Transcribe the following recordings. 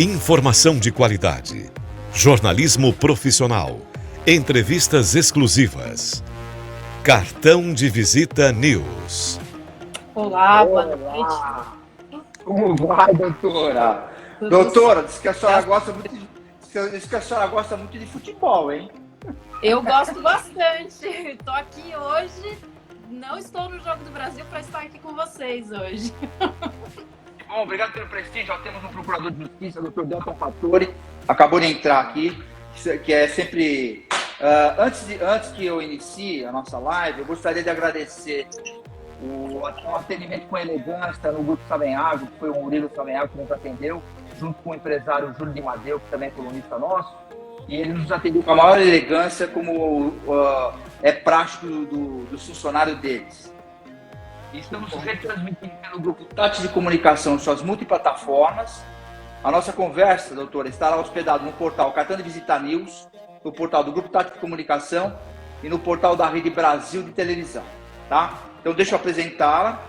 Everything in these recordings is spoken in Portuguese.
Informação de qualidade. Jornalismo profissional. Entrevistas exclusivas. Cartão de Visita News. Olá, boa noite. Como vai, doutora? Doutora, diz que a senhora gosta muito de futebol, hein? Eu gosto bastante. Estou aqui hoje. Não estou no Jogo do Brasil para estar aqui com vocês hoje. Bom, obrigado pelo prestígio. Já temos um procurador de justiça, doutor Delton Fattori, acabou de entrar aqui, que é sempre... Antes que eu inicie a nossa live, eu gostaria de agradecer o atendimento com elegância no Grupo Savenhago, que foi o Murilo Savenhago que nos atendeu, junto com o empresário Júlio de Madeu, que também é colunista nosso, e ele nos atendeu com a maior elegância, como é prático dos funcionários deles. Estamos retransmitindo pelo Grupo Tati de Comunicação em suas multiplataformas. A nossa conversa, doutora, estará hospedada no portal Cartão de Visita News, no portal do Grupo Tati de Comunicação e no portal da Rede Brasil de Televisão, tá? Então, deixa eu apresentá-la.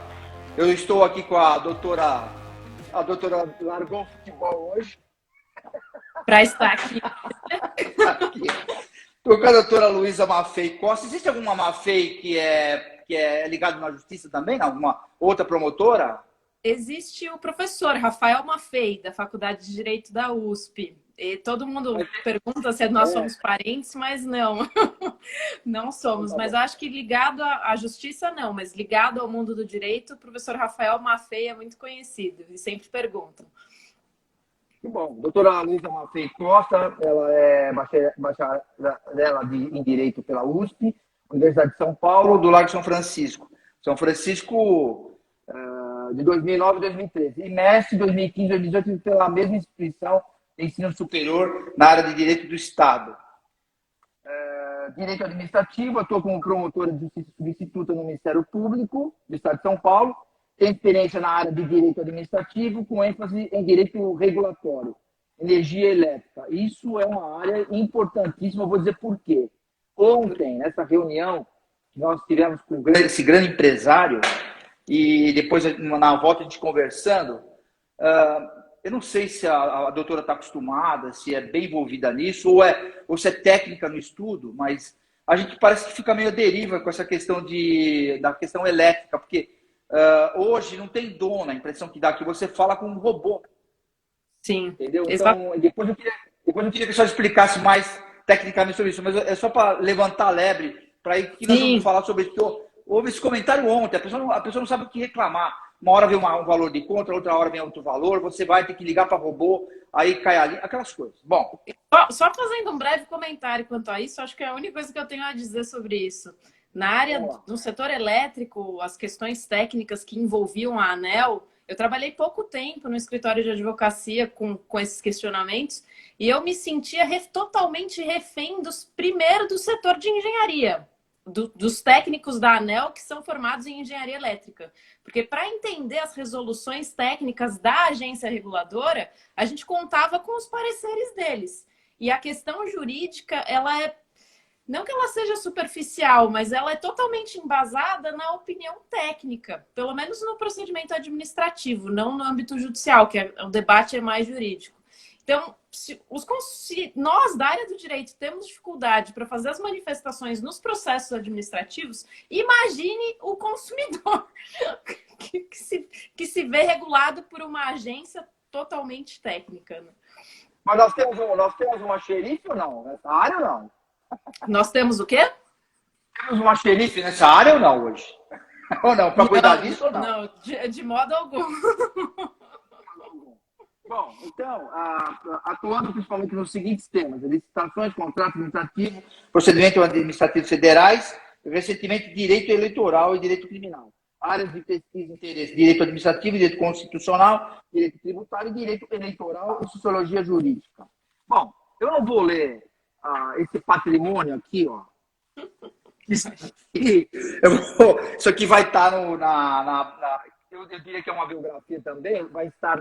Eu estou aqui com a doutora... A doutora largou o futebol hoje. Para estar aqui. Estou com a doutora Luísa Maffei Costa. Existe alguma Maffei que é ligada na justiça também? Alguma outra promotora? Existe o professor Rafael Maffei, da Faculdade de Direito da USP. E todo mundo pergunta se nós somos parentes, mas não. Não somos. Mas acho que ligado à justiça, não. Mas ligado ao mundo do direito, o professor Rafael Maffei é muito conhecido. E sempre perguntam. Que bom. Doutora Luísa Maffei Costa, ela é bacharela em Direito pela USP, Universidade de São Paulo, do Largo São Francisco. São Francisco de 2009 e 2013. E mestre de 2015 e 2018 pela mesma instituição de ensino superior na área de Direito do Estado. Direito Administrativo, estou como promotora de justiça substituta no Ministério Público do Estado de São Paulo. Tenho experiência na área de Direito Administrativo, com ênfase em Direito Regulatório, Energia Elétrica. Isso é uma área importantíssima, eu vou dizer por quê. Ontem, nessa reunião que nós tivemos com esse grande empresário, e depois na volta a gente conversando, eu não sei se a doutora está acostumada, se é bem envolvida nisso, ou se é técnica no estudo, mas a gente parece que fica meio à deriva com essa questão da questão elétrica, porque hoje não tem dono, a impressão que dá que você fala com um robô. Sim. Entendeu? Então, depois eu queria que a senhora explicasse mais tecnicamente sobre isso, mas é só para levantar a lebre, para que nós vamos falar sobre isso. Houve esse comentário ontem, a pessoa não sabe o que reclamar. Uma hora vem um valor de conta, outra hora vem outro valor, você vai ter que ligar para robô, aí cai ali, aquelas coisas. Bom. Só fazendo um breve comentário quanto a isso, acho que é a única coisa que eu tenho a dizer sobre isso. Na área do setor elétrico, as questões técnicas que envolviam a ANEEL, eu trabalhei pouco tempo no escritório de advocacia com esses questionamentos e eu me sentia totalmente refém primeiro do setor de engenharia. Dos técnicos da ANEEL que são formados em engenharia elétrica. Porque para entender as resoluções técnicas da agência reguladora, a gente contava com os pareceres deles. E a questão jurídica, ela é, não que ela seja superficial, mas ela é totalmente embasada na opinião técnica, pelo menos no procedimento administrativo, não no âmbito judicial, que o debate é mais jurídico. Então, se nós da área do direito temos dificuldade para fazer as manifestações nos processos administrativos, imagine o consumidor que se vê regulado por uma agência totalmente técnica. Né? Mas nós temos uma xerife ou não? Nessa área ou não? Nós temos o quê? Temos uma xerife nessa área ou não hoje? Ou não? Para cuidar disso ou não? Não, de modo algum. Bom, então, atuando principalmente nos seguintes temas: licitações, contrato administrativo, procedimento administrativo federais, recentemente direito eleitoral e direito criminal. Áreas de pesquisa e interesse: direito administrativo, direito constitucional, direito tributário, direito eleitoral e sociologia jurídica. Bom, eu não vou ler esse patrimônio aqui, ó. Isso aqui vai estar eu diria que é uma biografia também, vai estar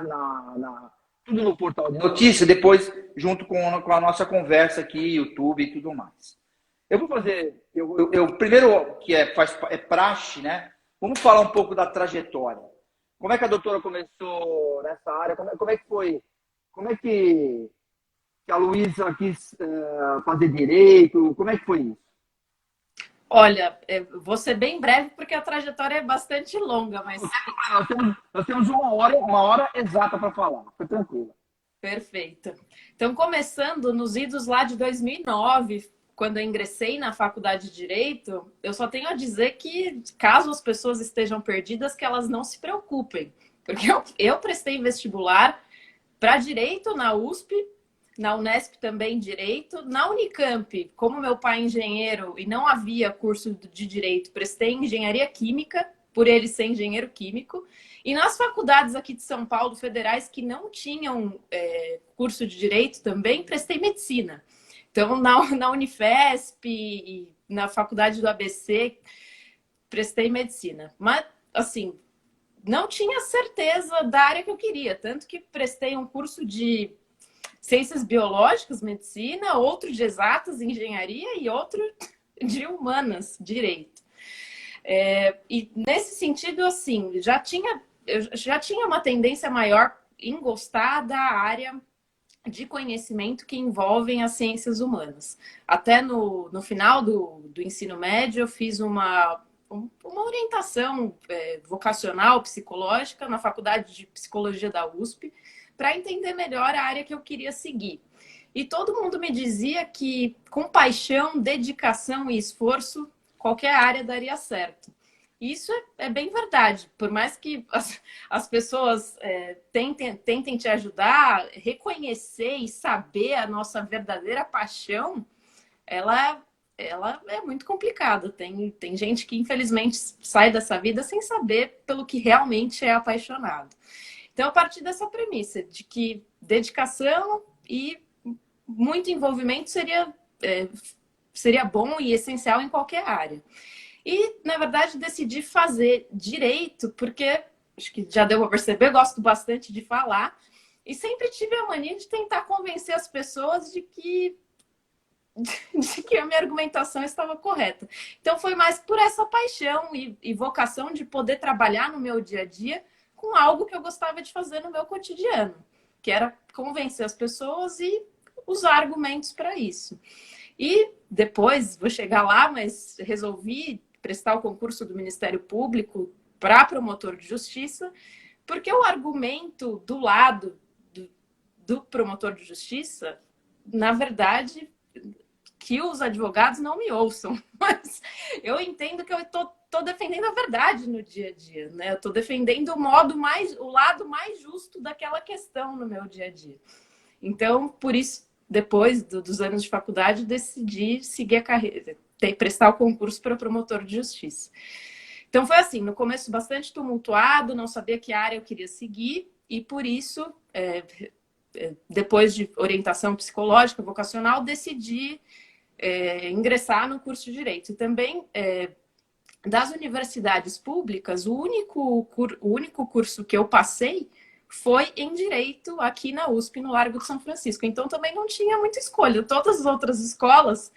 tudo no portal de notícias, depois junto com a nossa conversa aqui, YouTube e tudo mais. Eu vou fazer, primeiro, que é praxe, né? Vamos falar um pouco da trajetória. Como é que a doutora começou nessa área? Como é que foi Como é que a Luísa quis fazer direito? Como é que foi isso? Olha, vou ser bem breve porque a trajetória é bastante longa, mas Nós temos uma hora exata para falar. Fica tranquila. perfeita. Então, começando nos idos lá de 2009, quando eu ingressei na faculdade de Direito, eu só tenho a dizer que, caso as pessoas estejam perdidas, que elas não se preocupem. Porque eu prestei vestibular para Direito na USP, na Unesp também Direito, na Unicamp, como meu pai é engenheiro e não havia curso de Direito, prestei Engenharia Química, por ele ser engenheiro químico, e nas faculdades aqui de São Paulo, federais, que não tinham curso de Direito também, prestei Medicina. Então, na Unifesp e na faculdade do ABC, prestei Medicina. Mas, assim, não tinha certeza da área que eu queria, tanto que prestei um curso de Ciências Biológicas, Medicina, outro de Exatas, Engenharia e outro de Humanas, Direito. E nesse sentido, assim, eu já tinha uma tendência maior em gostar da área de conhecimento que envolvem as ciências humanas. Até no final do ensino médio, eu fiz uma orientação vocacional, psicológica, na Faculdade de Psicologia da USP, para entender melhor a área que eu queria seguir. E todo mundo me dizia que com paixão, dedicação e esforço, qualquer área daria certo. Isso é bem verdade. Por mais que as pessoas tentem te ajudar, reconhecer e saber a nossa verdadeira paixão, ela é muito complicada. Tem gente que, infelizmente, sai dessa vida sem saber pelo que realmente é apaixonado. Então, a partir dessa premissa de que dedicação e muito envolvimento seria bom e essencial em qualquer área. E, na verdade, decidi fazer direito, porque acho que já deu para perceber, gosto bastante de falar, e sempre tive a mania de tentar convencer as pessoas de que a minha argumentação estava correta. Então, foi mais por essa paixão e vocação de poder trabalhar no meu dia a dia com algo que eu gostava de fazer no meu cotidiano, que era convencer as pessoas e usar argumentos para isso. E depois, vou chegar lá, mas resolvi prestar o concurso do Ministério Público para promotor de justiça, porque o argumento do lado do promotor de justiça, na verdade, que os advogados não me ouçam, mas eu entendo que eu estou defendendo a verdade no dia a dia, né? Eu estou defendendo o lado mais justo daquela questão no meu dia a dia. Então, por isso, depois dos anos de faculdade, decidi seguir a carreira, prestar o concurso para promotor de justiça. Então, foi assim, no começo bastante tumultuado, não sabia que área eu queria seguir, e por isso, depois de orientação psicológica, vocacional, decidi ingressar no curso de Direito. E também, das universidades públicas, o único curso que eu passei foi em Direito aqui na USP, no Largo de São Francisco. Então, também não tinha muita escolha. Todas as outras escolas,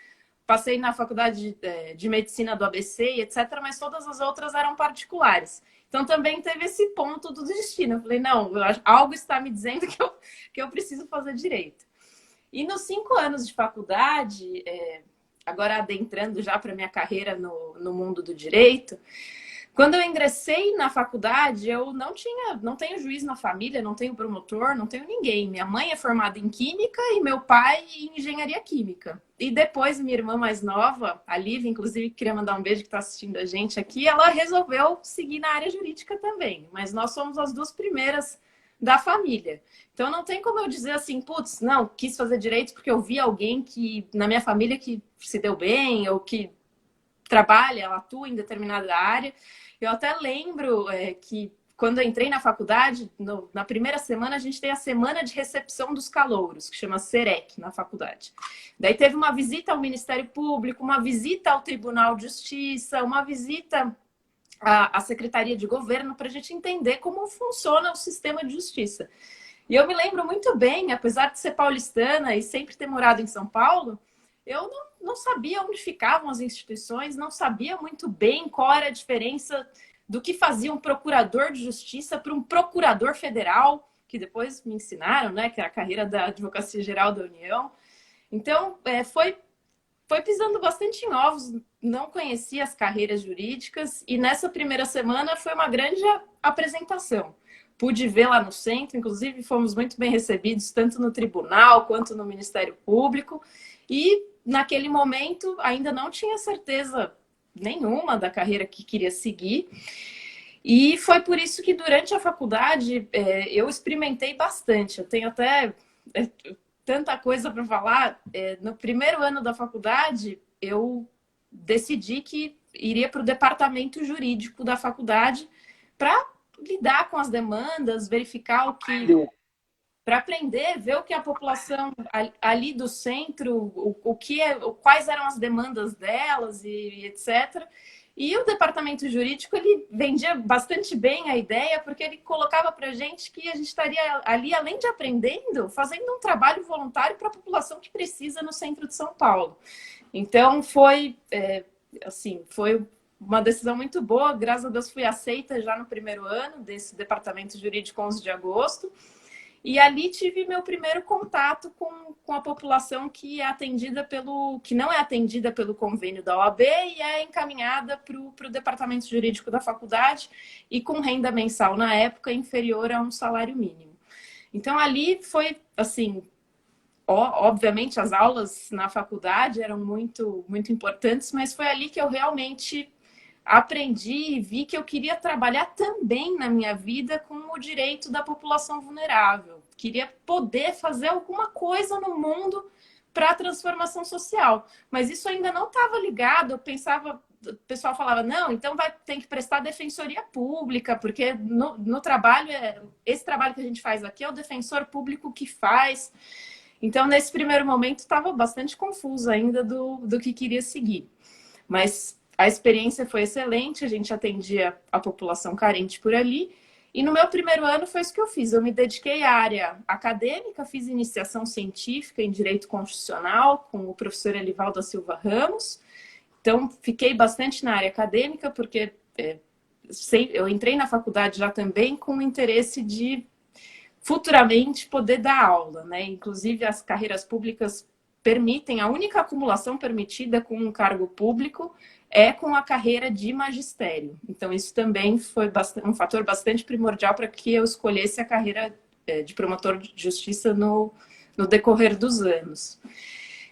passei na faculdade de Medicina do ABC, etc., mas todas as outras eram particulares. Então, também teve esse ponto do destino. Eu falei, não, algo está me dizendo que eu preciso fazer Direito. E nos 5 anos de faculdade, agora adentrando já para a minha carreira no mundo do direito, quando eu ingressei na faculdade, eu não tenho juiz na família, não tenho promotor, não tenho ninguém. Minha mãe é formada em Química e meu pai em Engenharia Química. E depois, minha irmã mais nova, a Lívia, inclusive, queria mandar um beijo que está assistindo a gente aqui, ela resolveu seguir na área jurídica também. Mas nós somos as 2 primeiras da família. Então, não tem como eu dizer assim, putz, não, quis fazer direito porque eu vi alguém na minha família que se deu bem ou que trabalha, atua em determinada área. Eu até lembro que quando eu entrei na faculdade, na primeira semana, a gente tem a semana de recepção dos calouros, que chama SEREC, na faculdade. Daí teve uma visita ao Ministério Público, uma visita ao Tribunal de Justiça, uma visita à Secretaria de Governo, para a gente entender como funciona o sistema de justiça. E eu me lembro muito bem, apesar de ser paulistana e sempre ter morado em São Paulo, eu não sabia onde ficavam as instituições, não sabia muito bem qual era a diferença do que fazia um procurador de justiça para um procurador federal, que depois me ensinaram, né, que é a carreira da Advocacia Geral da União. Então, foi pisando bastante em ovos, não conhecia as carreiras jurídicas, e nessa primeira semana foi uma grande apresentação. Pude ver lá no centro, inclusive fomos muito bem recebidos, tanto no tribunal quanto no Ministério Público, e naquele momento ainda não tinha certeza nenhuma da carreira que queria seguir, e foi por isso que durante a faculdade eu experimentei bastante. Eu tenho até tanta coisa para falar. No primeiro ano da faculdade, eu decidi que iria para o departamento jurídico da faculdade para lidar com as demandas, verificar o que... Para aprender, ver o que a população ali do centro, quais eram as demandas delas e etc. E o departamento jurídico, ele vendia bastante bem a ideia, porque ele colocava para a gente que a gente estaria ali, além de aprendendo, fazendo um trabalho voluntário para a população que precisa no centro de São Paulo. Então, foi uma decisão muito boa. Graças a Deus, fui aceita já no primeiro ano desse departamento jurídico, 11 de agosto. E ali tive meu primeiro contato com a população que não é atendida pelo convênio da OAB e é encaminhada para o departamento jurídico da faculdade e com renda mensal na época inferior a um salário mínimo. Então ali foi assim, obviamente as aulas na faculdade eram muito, muito importantes, mas foi ali que eu realmente aprendi e vi que eu queria trabalhar também na minha vida com o direito da população vulnerável. Queria poder fazer alguma coisa no mundo para a transformação social. Mas isso ainda não estava ligado. Eu pensava, o pessoal falava, não, então tem que prestar defensoria pública, porque no trabalho, esse trabalho que a gente faz aqui é o defensor público que faz. Então, nesse primeiro momento, estava bastante confusa ainda do que queria seguir. Mas a experiência foi excelente, a gente atendia a população carente por ali. E no meu primeiro ano foi isso que eu fiz. Eu me dediquei à área acadêmica, fiz iniciação científica em Direito Constitucional com o professor Elivaldo da Silva Ramos. Então, fiquei bastante na área acadêmica, porque eu entrei na faculdade já também com o interesse de futuramente poder dar aula, né? Inclusive, as carreiras públicas permitem, a única acumulação permitida com um cargo público é com a carreira de magistério. Então, isso também foi um fator bastante primordial para que eu escolhesse a carreira de promotor de justiça no decorrer dos anos.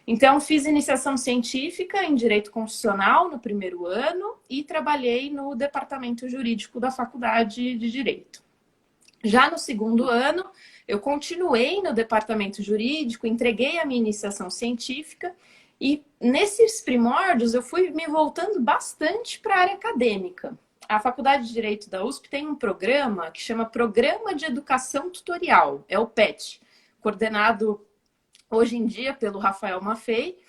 Então, fiz iniciação científica em Direito Constitucional no primeiro ano e trabalhei no departamento jurídico da Faculdade de Direito. Já no segundo ano, eu continuei no departamento jurídico, entreguei a minha iniciação científica e nesses primórdios eu fui me voltando bastante para a área acadêmica. A Faculdade de Direito da USP tem um programa que chama Programa de Educação Tutorial, é o PET, coordenado hoje em dia pelo Rafael Maffei,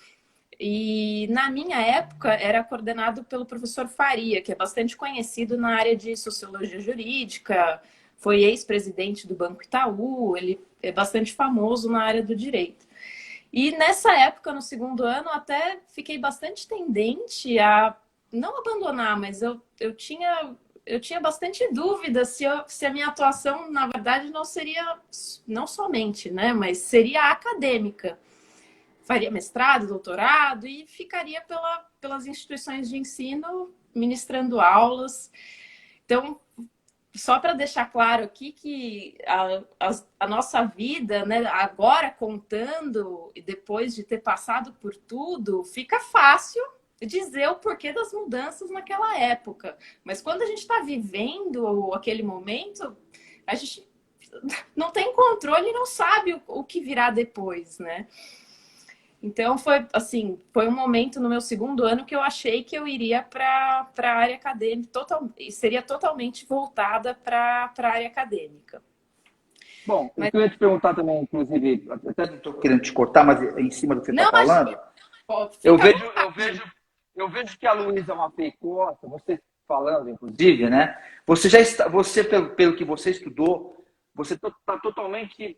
e na minha época era coordenado pelo professor Faria, que é bastante conhecido na área de sociologia jurídica, foi ex-presidente do Banco Itaú, ele é bastante famoso na área do direito. E nessa época, no segundo ano, até fiquei bastante tendente a não abandonar, mas eu tinha bastante dúvida se a minha atuação, na verdade, não seria, não somente, né, mas seria acadêmica. Faria mestrado, doutorado e ficaria pelas instituições de ensino ministrando aulas. Então, só para deixar claro aqui que a nossa vida, né, agora contando, e depois de ter passado por tudo, fica fácil dizer o porquê das mudanças naquela época. Mas quando a gente está vivendo aquele momento, a gente não tem controle e não sabe o que virá depois, né? Então, foi um momento no meu segundo ano que eu achei que eu iria para a área acadêmica, seria totalmente voltada para a área acadêmica. Bom, eu queria te perguntar também, inclusive, até não estou querendo te cortar, mas é em cima do que você está falando, eu vejo que a Luísa Maffei Costa, você falando, inclusive, né? Você pelo que você estudou, você está totalmente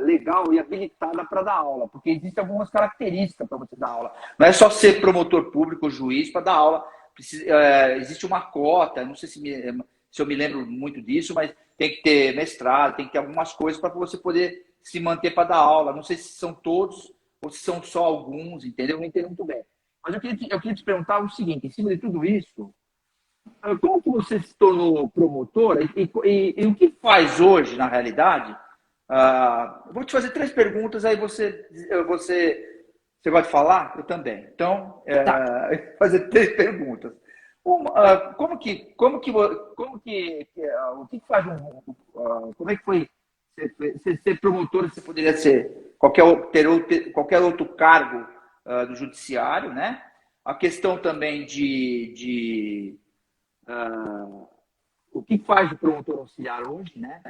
legal e habilitada para dar aula, porque existem algumas características para você dar aula. Não é só ser promotor público, juiz para dar aula. Existe uma cota, não sei se eu me lembro muito disso, mas tem que ter mestrado, tem que ter algumas coisas para você poder se manter para dar aula. Não sei se são todos ou se são só alguns, entendeu? Não entendo muito bem. Mas eu queria te perguntar o seguinte, em cima de tudo isso, como que você se tornou promotora e o que faz hoje, na realidade? Vou te fazer 3 perguntas, aí você gosta de falar? Eu também. Então, Tá. fazer 3 perguntas. O que faz como é que foi ser promotora? Você poderia ser ter qualquer outro cargo do judiciário, né? A questão também o que faz o promotor auxiliar hoje, né?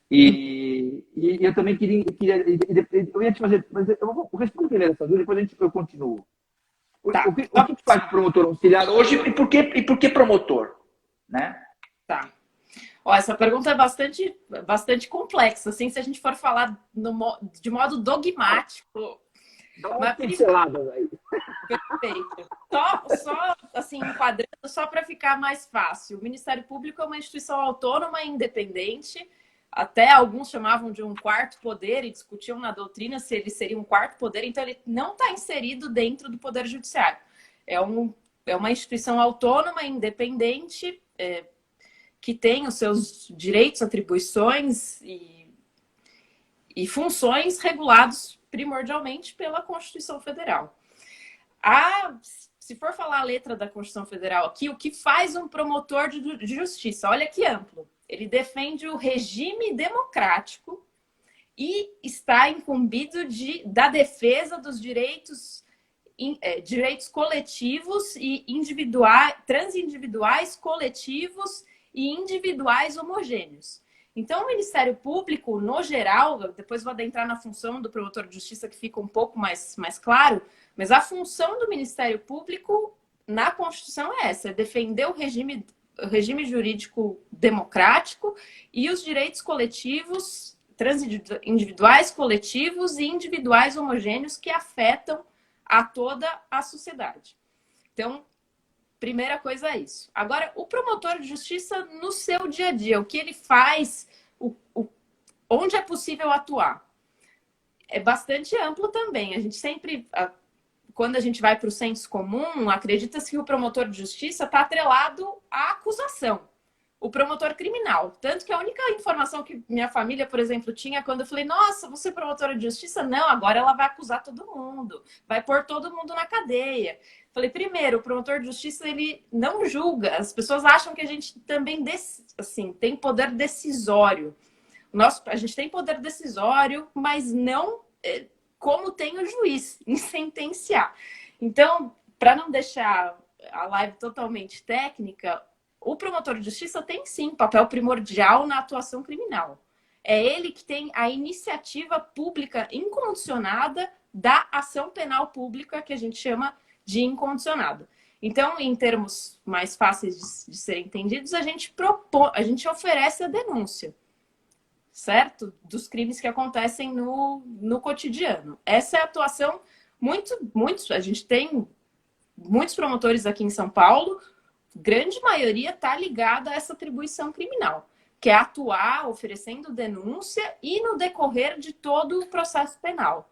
E eu também eu ia te fazer, mas eu vou responder primeiro essa dúvida, depois eu continuo. Tá. O que faz o promotor auxiliar hoje e por que promotor, né? Tá. Ó, essa pergunta é bastante complexa, assim, se a gente for falar de modo dogmático. Dá uma pincelada aí. Perfeito. Só assim, enquadrando, só para ficar mais fácil. O Ministério Público é uma instituição autônoma e independente. Até alguns chamavam de um quarto poder e discutiam na doutrina se ele seria um quarto poder. Então, ele não está inserido dentro do Poder Judiciário. É uma instituição autônoma e independente que tem os seus direitos, atribuições e funções regulados primordialmente pela Constituição Federal. Se for falar a letra da Constituição Federal aqui, o que faz um promotor de justiça? Olha que amplo. Ele defende o regime democrático e está incumbido da defesa dos direitos coletivos e individuais, transindividuais, coletivos e individuais homogêneos. Então, o Ministério Público, no geral, depois vou adentrar na função do promotor de justiça, que fica um pouco mais claro, mas a função do Ministério Público na Constituição é essa, é defender o regime jurídico democrático e os direitos coletivos, transindividuais, coletivos e individuais homogêneos que afetam a toda a sociedade. Então, primeira coisa é isso. Agora, o promotor de justiça no seu dia a dia, o que ele faz, onde é possível atuar? É bastante amplo também. A gente sempre, quando a gente vai para o senso comum, acredita-se que o promotor de justiça está atrelado à acusação. O promotor criminal. Tanto que a única informação que minha família, por exemplo, tinha quando eu falei, nossa, você é promotora de justiça? Não, agora ela vai acusar todo mundo, vai pôr todo mundo na cadeia. Falei, primeiro, o promotor de justiça, ele não julga. As pessoas acham que a gente também tem poder decisório. A gente tem poder decisório, mas não como tem o juiz em sentenciar. Então, para não deixar a live totalmente técnica, o promotor de justiça tem sim papel primordial na atuação criminal. É ele que tem a iniciativa pública incondicionada da ação penal pública, que a gente chama de incondicionada. Então, em termos mais fáceis de serem entendidos, a gente oferece a denúncia, certo? Dos crimes que acontecem no cotidiano. Essa é a atuação a gente tem muitos promotores aqui em São Paulo, grande maioria está ligada a essa atribuição criminal, que é atuar oferecendo denúncia e no decorrer de todo o processo penal.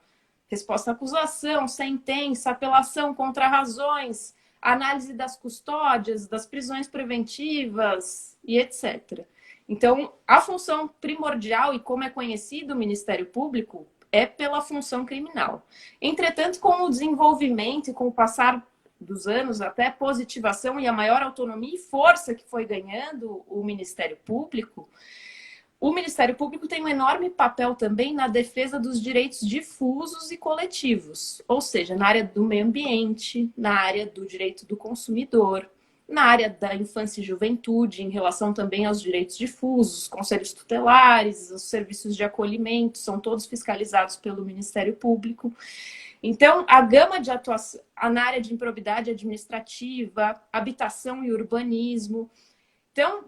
Resposta à acusação, sentença, apelação, contrarrazões, análise das custódias, das prisões preventivas e etc. Então, a função primordial e como é conhecido o Ministério Público é pela função criminal. Entretanto, com o desenvolvimento e com o passar dos anos, até positivação e a maior autonomia e força que foi ganhando o Ministério Público tem um enorme papel também na defesa dos direitos difusos e coletivos, ou seja, na área do meio ambiente, na área do direito do consumidor, na área da infância e juventude, em relação também aos direitos difusos, conselhos tutelares, os serviços de acolhimento, são todos fiscalizados pelo Ministério Público. Então, a gama de atuação na área de improbidade administrativa, habitação e urbanismo. Então,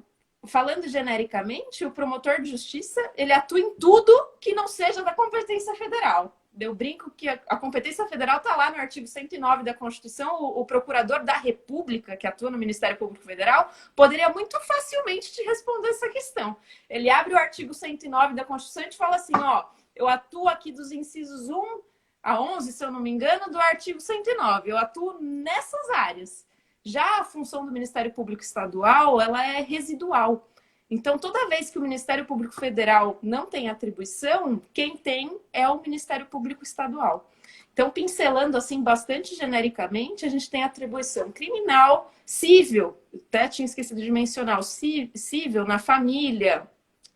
falando genericamente, o promotor de justiça, ele atua em tudo que não seja da competência federal. Eu brinco que a competência federal está lá no artigo 109 da Constituição. O procurador da República, que atua no Ministério Público Federal, poderia muito facilmente te responder essa questão. Ele abre o artigo 109 da Constituição e te fala assim, ó, eu atuo aqui dos incisos 1 a 11, se eu não me engano, do artigo 109. Eu atuo nessas áreas. Já a função do Ministério Público Estadual, ela é residual. Então, toda vez que o Ministério Público Federal não tem atribuição, quem tem é o Ministério Público Estadual. Então, pincelando assim bastante genericamente, a gente tem atribuição criminal, civil, até tinha esquecido de mencionar, o civil na família,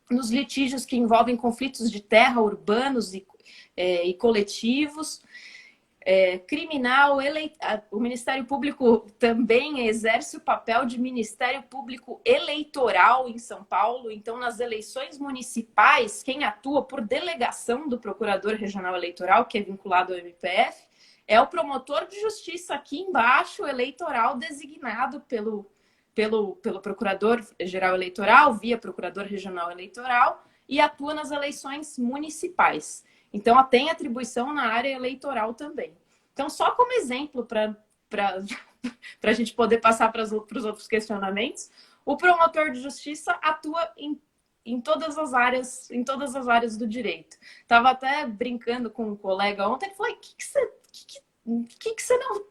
nos litígios que envolvem conflitos de terra urbanos e coletivos, criminal, o Ministério Público também exerce o papel de Ministério Público Eleitoral em São Paulo. Então, nas eleições municipais, quem atua por delegação do Procurador Regional Eleitoral, que é vinculado ao MPF, é o promotor de justiça aqui embaixo, eleitoral, designado pelo Procurador-Geral Eleitoral, via Procurador Regional Eleitoral, e atua nas eleições municipais. Então, tem atribuição na área eleitoral também. Então, só como exemplo, para a gente poder passar para os outros questionamentos, o promotor de justiça atua em todas as áreas do direito. Estava até brincando com um colega ontem, ele falou,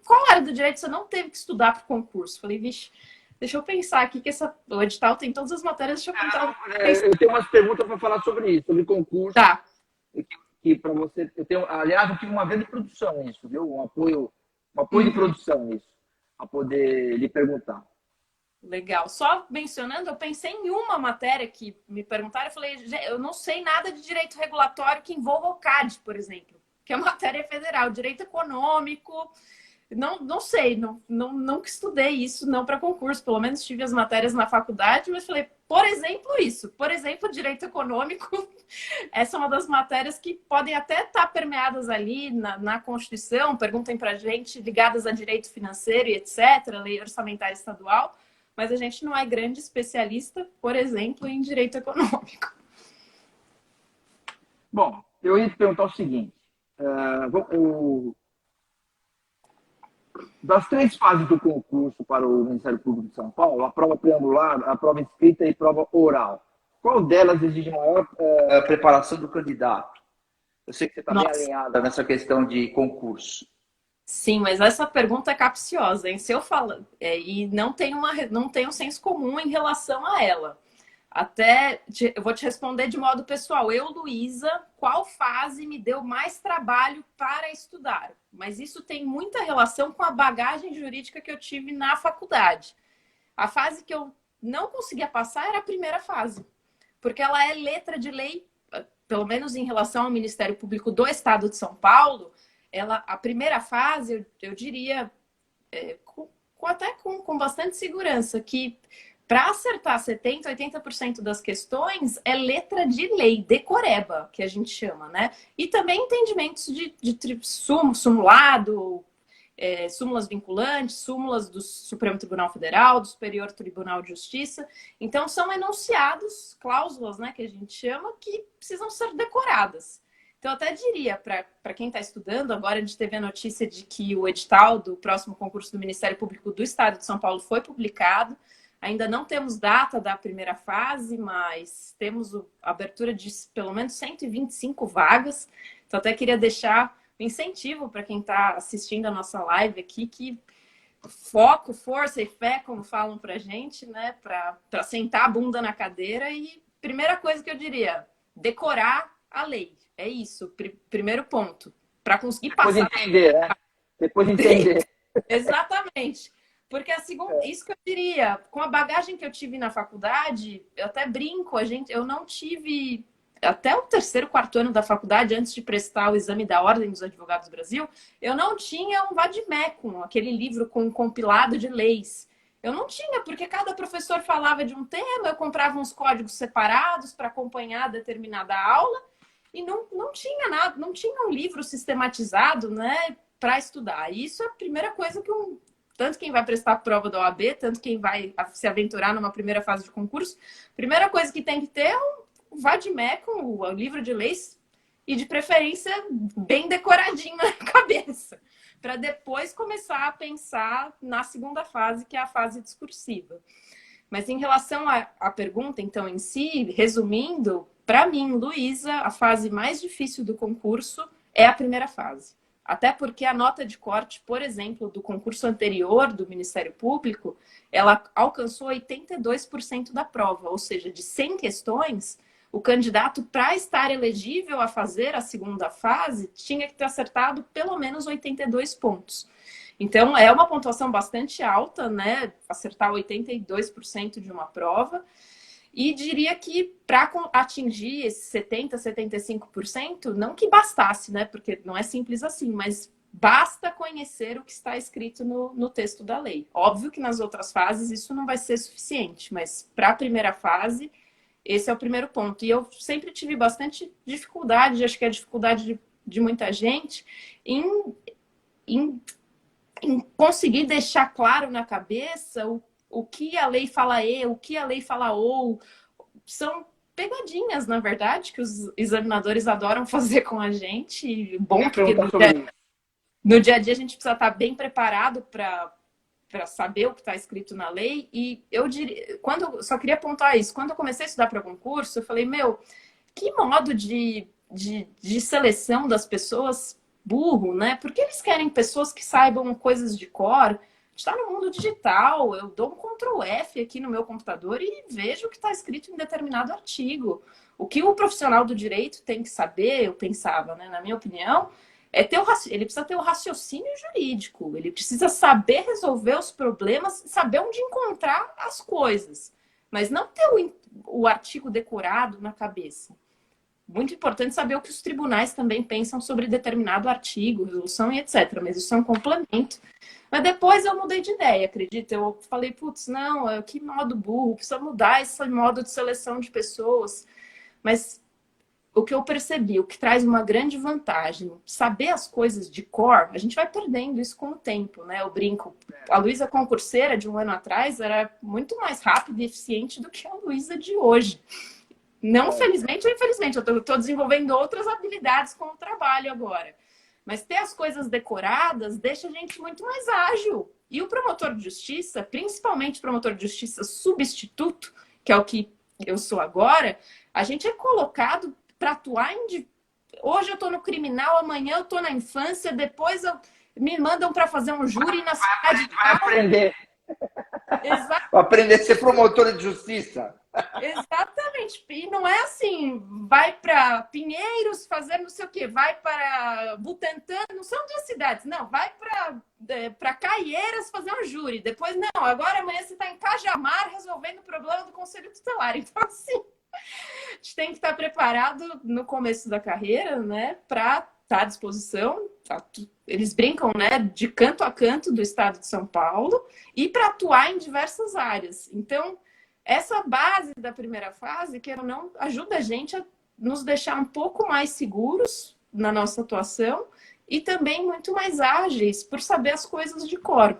qual área do direito você não teve que estudar para o concurso? Falei, vixe, deixa eu pensar aqui, que o edital tem todas as matérias, deixa eu pensar. Eu tenho umas perguntas para falar sobre isso, sobre concurso. Tá. Que para você, aliás, eu tive uma vez de produção isso, viu? Um apoio de produção isso, a poder lhe perguntar. Legal. Só mencionando, eu pensei em uma matéria que me perguntaram, eu falei, eu não sei nada de direito regulatório que envolva o CAD, por exemplo, que é matéria federal, direito econômico. Não sei, nunca estudei isso, não para concurso. Pelo menos tive as matérias na faculdade, mas falei, por exemplo, direito econômico, essa é uma das matérias que podem até estar permeadas ali na Constituição, perguntem para a gente, ligadas a direito financeiro e etc., lei orçamentária estadual, mas a gente não é grande especialista, por exemplo, em direito econômico. Bom, eu ia te perguntar o seguinte, das 3 fases do concurso para o Ministério Público de São Paulo, a prova preambular, a prova escrita e a prova oral, qual delas exige maior preparação do candidato? Eu sei que você está bem alinhada nessa questão de concurso. Sim, mas essa pergunta é capciosa, hein? Se eu falo, e não tem um senso comum em relação a ela. Eu vou te responder de modo pessoal. Eu, Luísa, qual fase me deu mais trabalho para estudar? Mas isso tem muita relação com a bagagem jurídica que eu tive na faculdade. A fase que eu não conseguia passar era a primeira fase, porque ela é letra de lei, pelo menos em relação ao Ministério Público do Estado de São Paulo. A primeira fase, eu diria, com bastante segurança, que para acertar 70%, 80% das questões é letra de lei, decoreba, que a gente chama, né? E também entendimentos de simulado, súmulas vinculantes, súmulas do Supremo Tribunal Federal, do Superior Tribunal de Justiça. Então, são enunciados, cláusulas, né, que a gente chama, que precisam ser decoradas. Então, eu até diria, para quem está estudando, agora a gente teve a notícia de que o edital do próximo concurso do Ministério Público do Estado de São Paulo foi publicado. Ainda não temos data da primeira fase, mas temos a abertura de pelo menos 125 vagas. Então, até queria deixar um incentivo para quem está assistindo a nossa live aqui, que foco, força e fé, como falam para a gente, né? Para sentar a bunda na cadeira. E primeira coisa que eu diria, decorar a lei. É isso, primeiro ponto. Para conseguir passar... Depois entender, né? Depois entender. Exatamente. Porque isso que eu diria, com a bagagem que eu tive na faculdade, eu até brinco, eu não tive, até o 3º, 4º ano da faculdade, antes de prestar o exame da Ordem dos Advogados do Brasil, eu não tinha um vade-mecum, aquele livro com um compilado de leis. Eu não tinha, porque cada professor falava de um tema, eu comprava uns códigos separados para acompanhar determinada aula, e não tinha nada, não tinha um livro sistematizado, né, para estudar. E isso é a primeira coisa que tanto quem vai prestar a prova da OAB, tanto quem vai se aventurar numa primeira fase de concurso, primeira coisa que tem que ter é um vadimeco, o livro de leis, e de preferência bem decoradinho na cabeça, para depois começar a pensar na segunda fase, que é a fase discursiva. Mas em relação à pergunta, então, em si, resumindo, para mim, Luísa, a fase mais difícil do concurso é a primeira fase. Até porque a nota de corte, por exemplo, do concurso anterior do Ministério Público, ela alcançou 82% da prova, ou seja, de 100 questões, o candidato, para estar elegível a fazer a segunda fase, tinha que ter acertado pelo menos 82 pontos. Então, é uma pontuação bastante alta, né? Acertar 82% de uma prova. E diria que para atingir esses 70%, 75%, não que bastasse, né? Porque não é simples assim, mas basta conhecer o que está escrito no texto da lei. Óbvio que nas outras fases isso não vai ser suficiente, mas para a primeira fase, esse é o primeiro ponto. E eu sempre tive bastante dificuldade, acho que é a dificuldade de muita gente, em conseguir deixar claro na cabeça o que a lei fala o que a lei fala ou. São pegadinhas, na verdade, que os examinadores adoram fazer com a gente. Bom, porque no dia a dia a gente precisa estar bem preparado para saber o que está escrito na lei. E eu diria, só queria apontar isso, quando eu comecei a estudar para concurso, eu falei, que modo de seleção das pessoas burro, né? Porque eles querem pessoas que saibam coisas de cor. Está no mundo digital, eu dou um Ctrl F aqui no meu computador e vejo o que está escrito em determinado artigo. O que o profissional do direito tem que saber, eu pensava, né, na minha opinião, ele precisa ter o raciocínio jurídico, ele precisa saber resolver os problemas, saber onde encontrar as coisas, mas não ter o artigo decorado na cabeça. Muito importante saber o que os tribunais também pensam sobre determinado artigo, resolução e etc. Mas isso é um complemento. Mas depois eu mudei de ideia, acredita? Eu falei, putz, não, que modo burro, precisa mudar esse modo de seleção de pessoas. Mas o que eu percebi, o que traz uma grande vantagem, saber as coisas de cor, a gente vai perdendo isso com o tempo, né? Eu brinco. A Luísa concurseira de um ano atrás era muito mais rápida e eficiente do que a Luísa de hoje. Não felizmente ou infelizmente, eu estou desenvolvendo outras habilidades com o trabalho agora. Mas ter as coisas decoradas deixa a gente muito mais ágil. E o promotor de justiça, principalmente o promotor de justiça substituto, que é o que eu sou agora, a gente é colocado para atuar em... Hoje eu estou no criminal, amanhã eu estou na infância, depois me mandam para fazer um júri na cidade. Vai aprender. Exato. Vai aprender a ser promotora de justiça. Exatamente. E não é assim, vai para Pinheiros fazer não sei o quê, vai para Butantã, não são duas cidades, não, vai para Caieiras fazer um júri. Depois, não, agora amanhã você está em Cajamar resolvendo o problema do Conselho Tutelar. Então, assim, a gente tem que estar preparado no começo da carreira, né, para estar à disposição. Eles brincam, né, de canto a canto do estado de São Paulo e para atuar em diversas áreas. Então, essa base da primeira fase, queira ou não, ajuda a gente a nos deixar um pouco mais seguros na nossa atuação e também muito mais ágeis por saber as coisas de cor.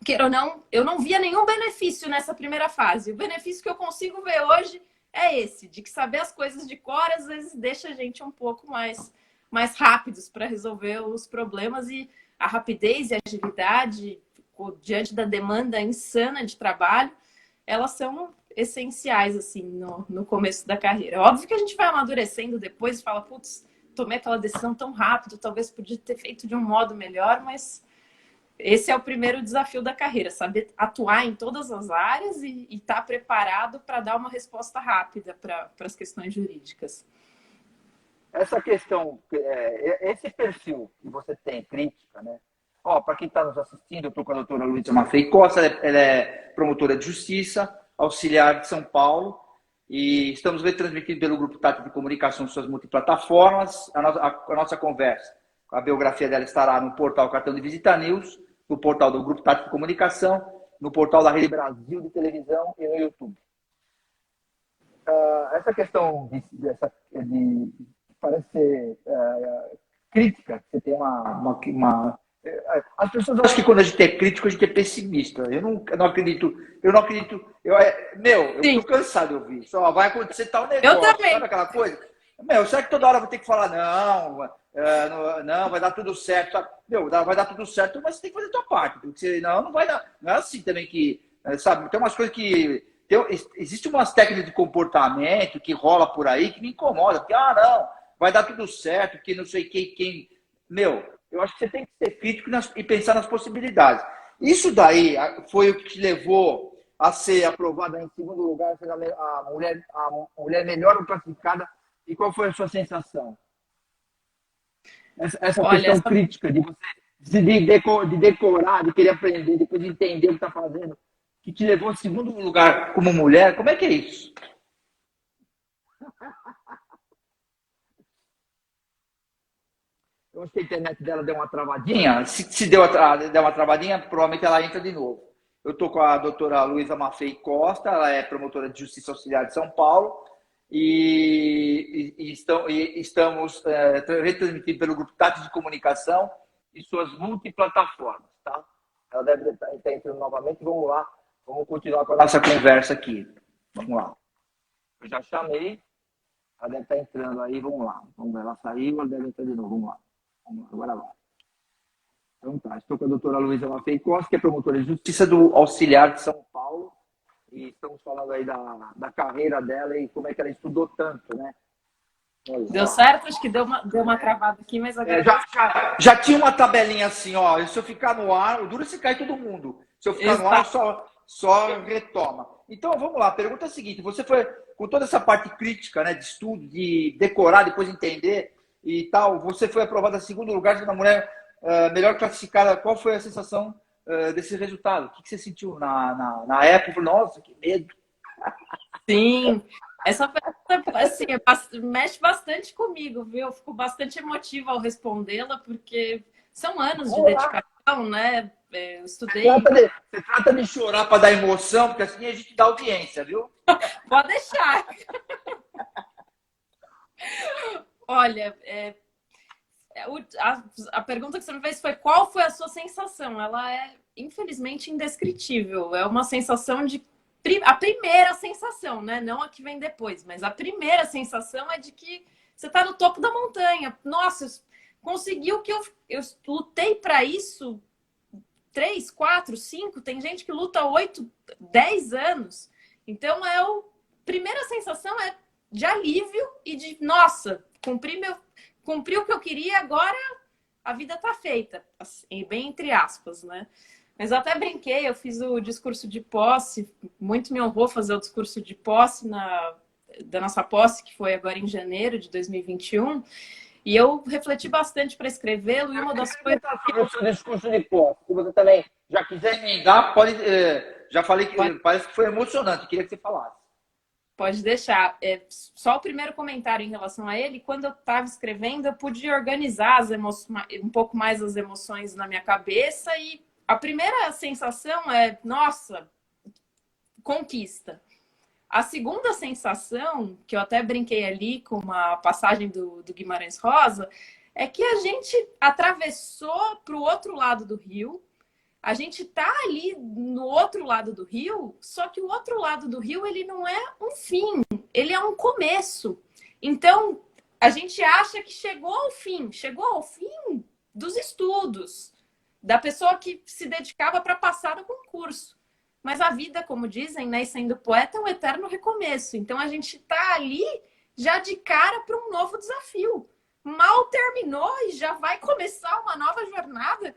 Queira ou não, eu não via nenhum benefício nessa primeira fase. O benefício que eu consigo ver hoje é esse, de que saber as coisas de cor às vezes deixa a gente um pouco mais rápidos para resolver os problemas, e a rapidez e a agilidade diante da demanda insana de trabalho, elas são essenciais, assim, no começo da carreira. Óbvio que a gente vai amadurecendo depois e fala, putz, tomei aquela decisão tão rápido, talvez podia ter feito de um modo melhor, mas esse é o primeiro desafio da carreira, saber atuar em todas as áreas e estar preparado para dar uma resposta rápida para as questões jurídicas. Essa questão, esse perfil que você tem, crítica, né? Para quem está nos assistindo, eu estou com a doutora Luísa Maffei Costa, ela é promotora de justiça, auxiliar de São Paulo, e estamos retransmitindo pelo Grupo Tati de Comunicação suas multiplataformas. A nossa conversa, a biografia dela estará no portal Cartão de Visita News, no portal do Grupo Tati de Comunicação, no portal da Rede Brasil de Televisão e no YouTube. Essa questão de parece ser crítica, você tem As pessoas acham que quando a gente é crítico, a gente é pessimista. Eu não acredito. Eu Sim, tô cansado de ouvir. Só vai acontecer tal eu negócio, também. sabe aquela coisa? Será que toda hora eu vou ter que falar, não, não, vai dar tudo certo. Sabe? Vai dar tudo certo, mas você tem que fazer a tua parte. Porque senão não vai dar. Não é assim também que, sabe, tem umas coisas que. Existe umas técnicas de comportamento que rola por aí que me incomoda. Porque, não, vai dar tudo certo, que não sei quem. Eu acho que você tem que ser crítico e pensar nas possibilidades. Isso daí foi o que te levou a ser aprovada em segundo lugar, ser a mulher melhor classificada. E qual foi a sua sensação? Essa Olha, questão crítica de você de decorar, de querer aprender, depois de entender o que está fazendo, que te levou em segundo lugar como mulher, como é que é isso? Eu acho que a internet dela deu uma travadinha. Se deu uma travadinha, provavelmente ela entra de novo. Eu estou com a doutora Luísa Maffei Costa, ela é promotora de Justiça Auxiliar de São Paulo, e estamos retransmitindo pelo grupo Tati de Comunicação e suas multiplataformas. Tá? Ela deve estar entrando novamente. Vamos lá, vamos continuar com a nossa conversa aqui. Vamos lá. Eu já chamei, ela deve estar entrando aí, vamos lá. Vamos ver, ela saiu, ela deve entrar de novo, vamos lá. Agora vai. Então tá, estou com a doutora Luísa Maffei Costa, que é promotora de Justiça do Auxiliar de São Paulo, e estamos falando aí da carreira dela e como é que ela estudou tanto, né? Deu certo? Acho que deu uma travada aqui, mas agora... Já tinha uma tabelinha assim, ó, se eu ficar no ar, o duro é se cai todo mundo. Se eu ficar no ar, só retoma. Então, vamos lá, a pergunta é a seguinte, você foi, com toda essa parte crítica, né, de estudo, de decorar, depois entender e tal, você foi aprovada em segundo lugar, sendo a mulher melhor classificada. Qual foi a sensação desse resultado? O que você sentiu na época? Nossa, que medo. Sim, essa pergunta, assim, mexe bastante comigo, viu? Eu fico bastante emotiva ao respondê-la, porque são anos de dedicação, né? Eu estudei... Você trata de chorar para dar emoção, porque assim a gente dá audiência, viu? Pode deixar. Olha, a pergunta que você me fez foi qual foi a sua sensação? Ela é, infelizmente, indescritível. É uma sensação de... A primeira sensação, né? Não a que vem depois, mas a primeira sensação é de que você está no topo da montanha. Nossa, consegui o que eu lutei para isso 3, 4, 5, tem gente que luta 8, 10 anos. Então, primeira sensação é de alívio e de, nossa, cumpri o que eu queria, agora a vida tá feita. Assim, bem entre aspas, né? Mas eu até brinquei, eu fiz o discurso de posse, muito me honrou fazer o discurso de posse da nossa posse, que foi agora em janeiro de 2021, e eu refleti bastante para escrevê-lo, e uma das coisas... Sobre o seu discurso de posse, se você também já quiser emendar, pode... já falei que parece que foi emocionante, queria que você falasse. Pode deixar. Só o primeiro comentário em relação a ele, quando eu estava escrevendo, eu pude organizar um pouco mais as emoções na minha cabeça, e a primeira sensação é, nossa, conquista. A segunda sensação, que eu até brinquei ali com uma passagem do Guimarães Rosa, é que a gente atravessou para o outro lado do rio, a gente está ali no outro lado do rio, só que o outro lado do rio ele não é um fim, ele é um começo. Então, a gente acha que chegou ao fim dos estudos, da pessoa que se dedicava para passar no concurso. Mas a vida, como dizem, né, sendo poeta, é um eterno recomeço. Então, a gente está ali já de cara para um novo desafio. Mal terminou e já vai começar uma nova jornada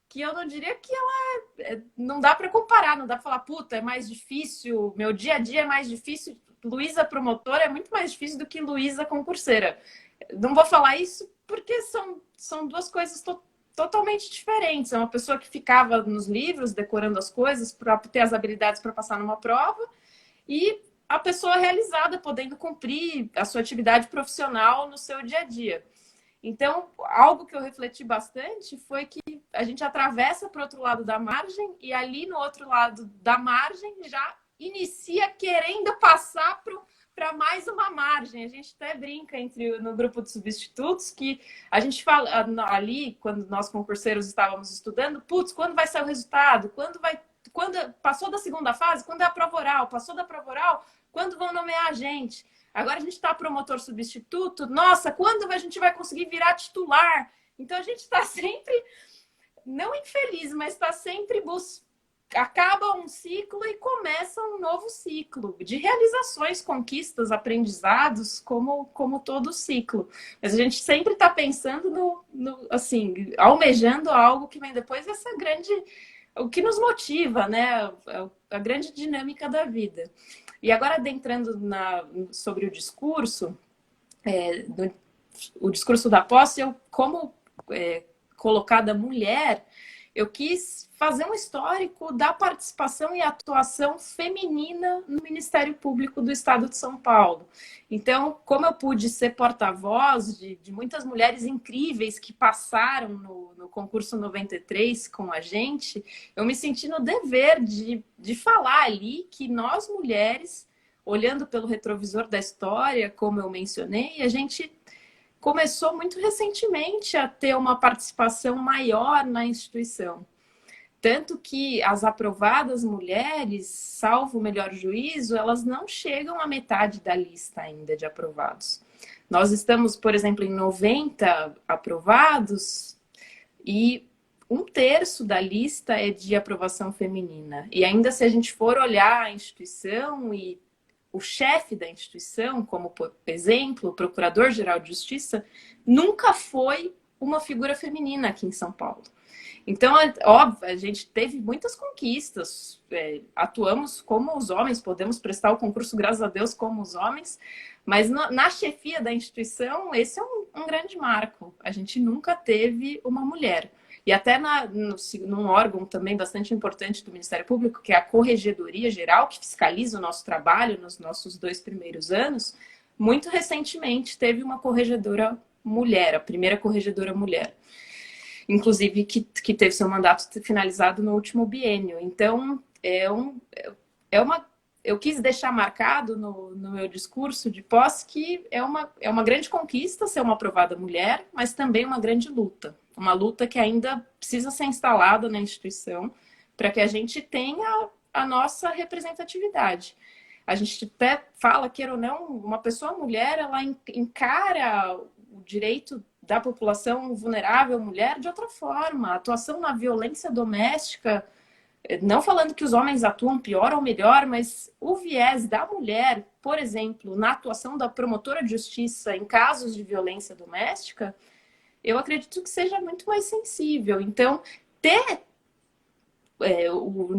que eu não diria que ela... Não dá para comparar, não dá para falar, puta, é mais difícil, meu dia a dia é mais difícil. Luísa promotora é muito mais difícil do que Luísa concurseira. Não vou falar isso porque são duas coisas totalmente diferentes. É uma pessoa que ficava nos livros decorando as coisas para ter as habilidades para passar numa prova, e a pessoa realizada, podendo cumprir a sua atividade profissional no seu dia a dia. Então, algo que eu refleti bastante foi que a gente atravessa para o outro lado da margem, e ali no outro lado da margem já inicia querendo passar para para mais uma margem. A gente até brinca no grupo de substitutos que a gente fala ali, quando nós concurseiros estávamos estudando, putz, quando vai sair o resultado? Quando passou da segunda fase? Quando é a prova oral? Passou da prova oral? Quando vão nomear a gente? Agora a gente está promotor substituto. Nossa, quando a gente vai conseguir virar titular? Então a gente está sempre, não infeliz, mas está sempre acaba um ciclo e começa um novo ciclo de realizações, conquistas, aprendizados, como todo ciclo. Mas a gente sempre está pensando assim, almejando algo que vem depois, essa grande, o que nos motiva, né? A grande dinâmica da vida. E agora, adentrando sobre o discurso, o discurso da posse, eu, como colocada mulher, eu quis fazer um histórico da participação e atuação feminina no Ministério Público do Estado de São Paulo. Então, como eu pude ser porta-voz de muitas mulheres incríveis que passaram no concurso 93 com a gente, eu me senti no dever de falar ali que nós mulheres, olhando pelo retrovisor da história, como eu mencionei, a gente começou muito recentemente a ter uma participação maior na instituição. Tanto que as aprovadas mulheres, salvo o melhor juízo, elas não chegam à metade da lista ainda de aprovados. Nós estamos, por exemplo, em 90 aprovados e 1/3 da lista é de aprovação feminina. E ainda se a gente for olhar a instituição e o chefe da instituição, como por exemplo, o Procurador-Geral de Justiça, nunca foi uma figura feminina aqui em São Paulo. Então, óbvio, a gente teve muitas conquistas, atuamos como os homens, podemos prestar o concurso, graças a Deus, como os homens, mas na chefia da instituição, esse é um grande marco. A gente nunca teve uma mulher. E até num órgão também bastante importante do Ministério Público, que é a Corregedoria Geral, que fiscaliza o nosso trabalho nos nossos 2 primeiros anos, muito recentemente teve uma corregedora mulher, a primeira corregedora mulher. Inclusive, que teve seu mandato finalizado no último biênio. Então, eu quis deixar marcado no meu discurso de posse que é uma grande conquista ser uma aprovada mulher, mas também uma grande luta. Uma luta que ainda precisa ser instalada na instituição para que a gente tenha a nossa representatividade. A gente até fala, queira ou não, uma pessoa mulher, ela encara o direito da população vulnerável, mulher, de outra forma. A atuação na violência doméstica, não falando que os homens atuam pior ou melhor, mas o viés da mulher, por exemplo, na atuação da promotora de justiça em casos de violência doméstica, eu acredito que seja muito mais sensível. Então, ter o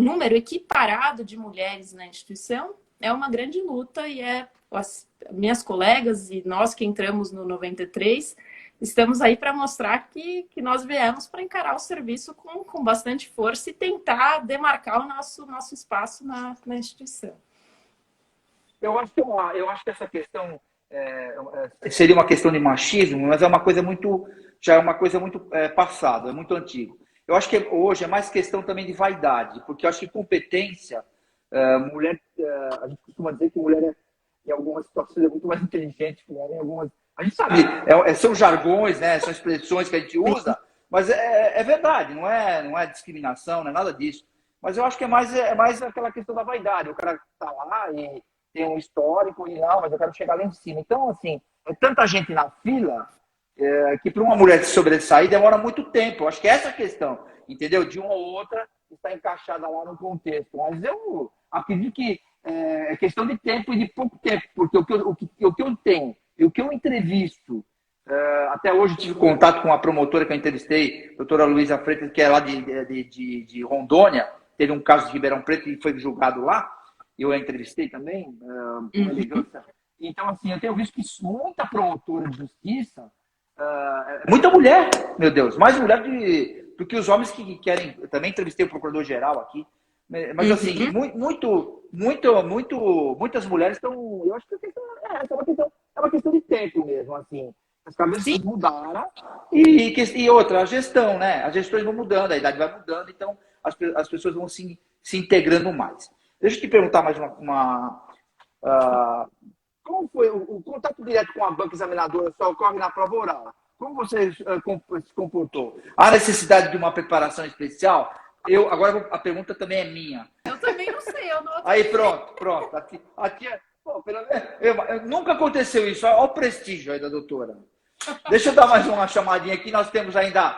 número equiparado de mulheres na instituição é uma grande luta e as minhas colegas e nós que entramos no 93 estamos aí para mostrar que nós viemos para encarar o serviço com bastante força e tentar demarcar o nosso espaço na instituição. Eu acho que essa questão seria uma questão de machismo, mas já é uma coisa muito passada, é muito antigo. Eu acho que hoje é mais questão também de vaidade, porque eu acho que competência, mulher, a gente costuma dizer que mulher em algumas situações é muito mais inteligente que mulher em algumas. A gente sabe, são jargões, né? São expressões que a gente usa, mas é verdade, não é discriminação, não é nada disso. Mas eu acho que é mais aquela questão da vaidade. O cara está lá e tem um histórico e não, mas eu quero chegar lá em cima. Então, assim, é tanta gente na fila que para uma mulher se sobressair demora muito tempo. Eu acho que é essa a questão, entendeu? De uma ou outra está encaixada lá no contexto. Mas eu acredito que é questão de tempo e de pouco tempo, porque o que eu tenho e o que eu entrevisto, até hoje tive contato com a promotora que eu entrevistei, a doutora Luísa Freitas, que é lá de Rondônia, teve um caso de Ribeirão Preto e foi julgado lá, eu a entrevistei também, uma elegância. Então, assim, eu tenho visto que muita promotora de justiça, muita mulher, meu Deus, mais mulher do que os homens que querem. Eu também entrevistei o procurador-geral aqui, mas assim, muitas mulheres estão. Eu acho que é uma questão de tempo mesmo, assim. As cabeças mudaram e outra, a gestão, né? As gestões vão mudando, a idade vai mudando, então as pessoas vão se integrando mais. Deixa eu te perguntar mais Como foi o contato direto com a banca examinadora só ocorre na prova oral? Como você se comportou? Há necessidade de uma preparação especial? Agora a pergunta também é minha. Eu também não sei. Eu não... Aí pronto. Nunca aconteceu isso. Olha o prestígio aí da doutora. Deixa eu dar mais uma chamadinha aqui. Nós temos ainda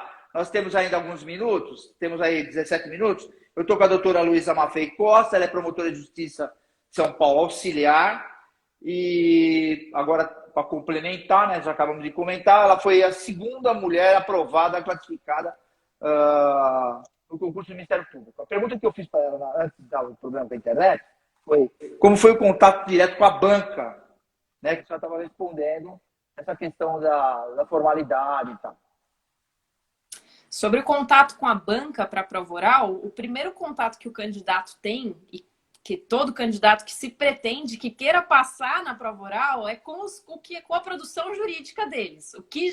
alguns minutos. Temos aí 17 minutos. Eu estou com a doutora Luísa Maffei Costa. Ela é promotora de justiça de São Paulo auxiliar. E agora, para complementar, né, já acabamos de comentar, ela foi a segunda mulher aprovada, classificada no concurso do Ministério Público. A pergunta que eu fiz para ela antes de dar o programa para a internet foi como foi o contato direto com a banca, né, que a senhora estava respondendo essa questão da formalidade e tal. Sobre o contato com a banca para a prova oral, o primeiro contato que o candidato tem, e que todo candidato que se pretende, que queira passar na prova oral, é com a produção jurídica deles. O que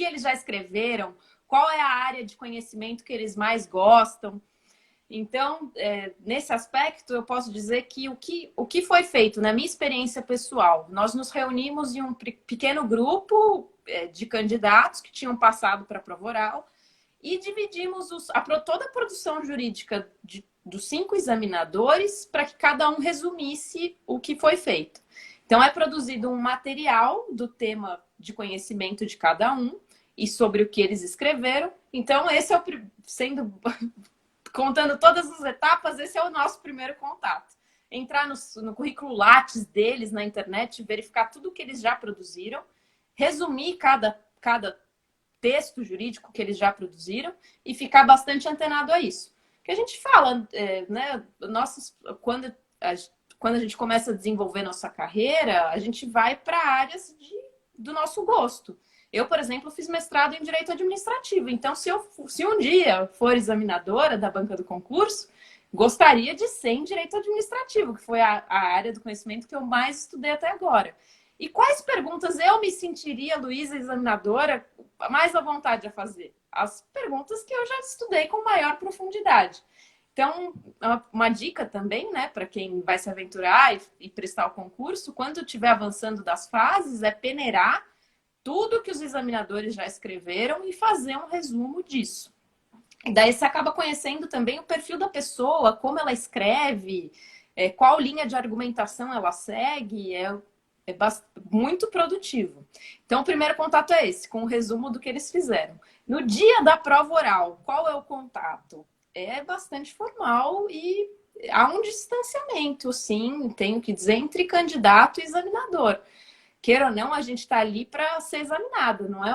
eles já escreveram, qual é a área de conhecimento que eles mais gostam. Então, nesse aspecto, eu posso dizer que o que foi feito, na minha experiência pessoal, nós nos reunimos em um pequeno grupo de candidatos que tinham passado para a prova oral e dividimos toda a produção jurídica dos 5 examinadores para que cada um resumisse o que foi feito. Então, é produzido um material do tema de conhecimento de cada um e sobre o que eles escreveram. Então, esse é contando todas as etapas, esse é o nosso primeiro contato. Entrar no currículo Lattes deles na internet, verificar tudo o que eles já produziram, resumir cada texto jurídico que eles já produziram e ficar bastante antenado a isso. Que a gente fala, né? Quando a gente começa a desenvolver nossa carreira, a gente vai para áreas do nosso gosto. Eu, por exemplo, fiz mestrado em Direito Administrativo. Então, se um dia for examinadora da banca do concurso, gostaria de ser em Direito Administrativo, que foi a área do conhecimento que eu mais estudei até agora. E quais perguntas eu me sentiria, Luísa, examinadora, mais à vontade a fazer? As perguntas que eu já estudei com maior profundidade. Então, uma dica também, né, para quem vai se aventurar e prestar o concurso, quando estiver avançando das fases, é peneirar tudo que os examinadores já escreveram e fazer um resumo disso. E daí você acaba conhecendo também o perfil da pessoa, como ela escreve, qual linha de argumentação ela segue, é muito produtivo. Então, o primeiro contato é esse, com o resumo do que eles fizeram. No dia da prova oral, qual é o contato? É bastante formal e há um distanciamento, sim, tenho que dizer, entre candidato e examinador. Queira ou não, a gente está ali para ser examinado, não é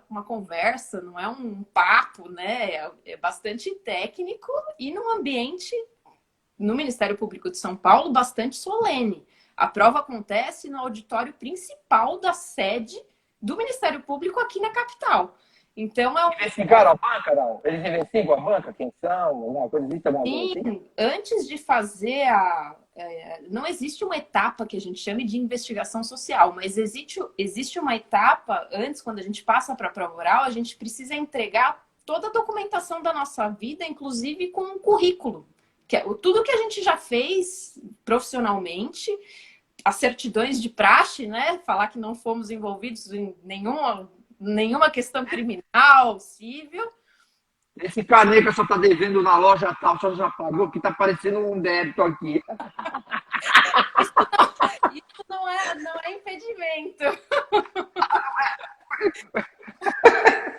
uma conversa, não é um papo, né? É bastante técnico e num ambiente, no Ministério Público de São Paulo, bastante solene. A prova acontece no auditório principal da sede do Ministério Público aqui na capital. Então, investigaram a banca, não? Eles investigam a banca, quem são, alguma coisa assim? Antes de fazer não existe uma etapa que a gente chame de investigação social, mas existe uma etapa antes, quando a gente passa para a prova oral, a gente precisa entregar toda a documentação da nossa vida, inclusive com um currículo. Que é tudo que a gente já fez profissionalmente, as certidões de praxe, né? Falar que não fomos envolvidos em nenhuma questão criminal, civil. Esse carnê que a senhora está devendo na loja tal, a senhora já pagou, que está parecendo um débito aqui. Isso não é impedimento.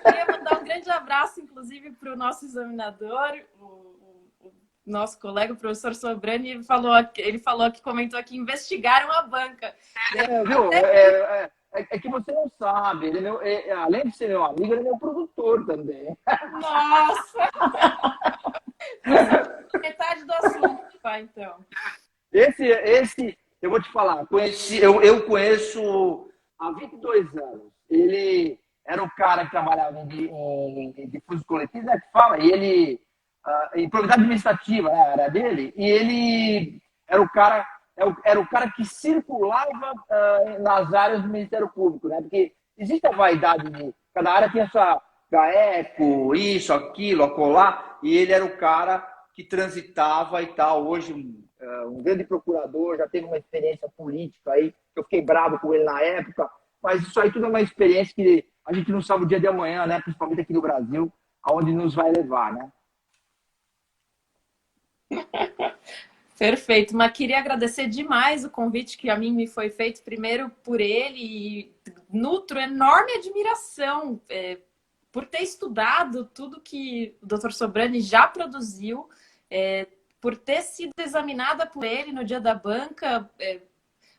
Queria mandar um grande abraço, inclusive, para o nosso examinador, o nosso colega, o professor Sobrani, ele comentou que investigaram a banca. Viu? É que você não sabe. Além de ser meu amigo, ele é meu produtor também. Nossa! Metade do assunto, tá, então. Esse, eu vou te falar, eu conheço há 22 anos. Ele era o cara que trabalhava em difusos coletivos, né, que fala, e ele, em propriedade administrativa, né, era dele, e ele era o cara que circulava nas áreas do Ministério Público, né? Porque existe a vaidade de cada área tem a sua GAECO, isso, aquilo, acolá, e ele era o cara que transitava e tal. Hoje um grande procurador, já teve uma experiência política aí, eu fiquei bravo com ele na época, mas isso aí tudo é uma experiência que a gente não sabe o dia de amanhã, né? Principalmente aqui no Brasil, aonde nos vai levar, né? Perfeito, mas queria agradecer demais o convite que a mim me foi feito, primeiro por ele, e nutro enorme admiração por ter estudado tudo que o Dr. Sobrani já produziu, por ter sido examinada por ele no dia da banca,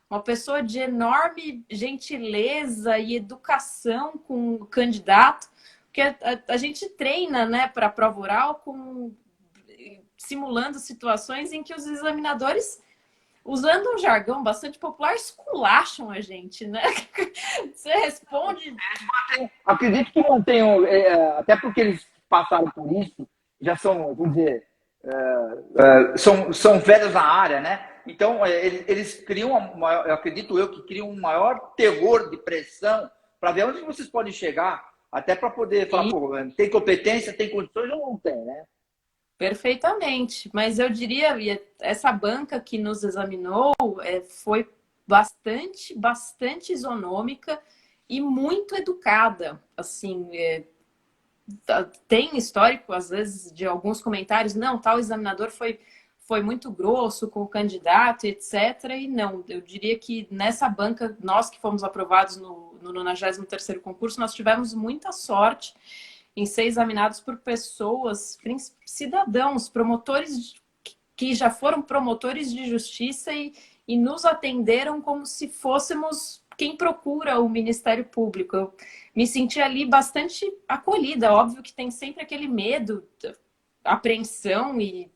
uma pessoa de enorme gentileza e educação com o candidato, porque a gente treina, né, para a prova oral simulando situações em que os examinadores, usando um jargão bastante popular, esculacham a gente, né? Você responde... Acredito que mantenham, até porque eles passaram por isso, já são, vamos dizer, são velhos na área, né? Então, eles criam, eu acredito eu, que criam um maior terror de pressão para ver onde vocês podem chegar, até para poder falar, pô, tem competência, tem condições ou não tem, né? Perfeitamente, mas eu diria, essa banca que nos examinou foi bastante isonômica e muito educada, assim, tem histórico, às vezes, de alguns comentários, não, tal examinador foi muito grosso com o candidato, etc. E não, eu diria que nessa banca, nós que fomos aprovados no 93º concurso, nós tivemos muita sorte em ser examinados por pessoas, cidadãos, promotores que já foram promotores de justiça e nos atenderam como se fôssemos quem procura o Ministério Público. Eu me senti ali bastante acolhida. Óbvio que tem sempre aquele medo, apreensão e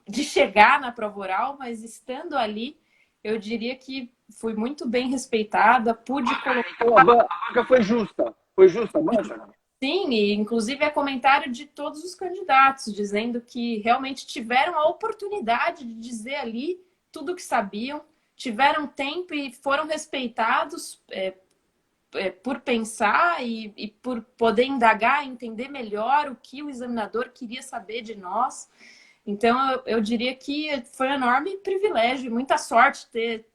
de chegar na prova oral, mas estando ali, eu diria que fui muito bem respeitada, pude colocar... Então a banca foi justa a banca? Sim, e inclusive é comentário de todos os candidatos, dizendo que realmente tiveram a oportunidade de dizer ali tudo o que sabiam, tiveram tempo e foram respeitados por pensar e por poder indagar, entender melhor o que o examinador queria saber de nós. Então, eu diria que foi um enorme privilégio e muita sorte ter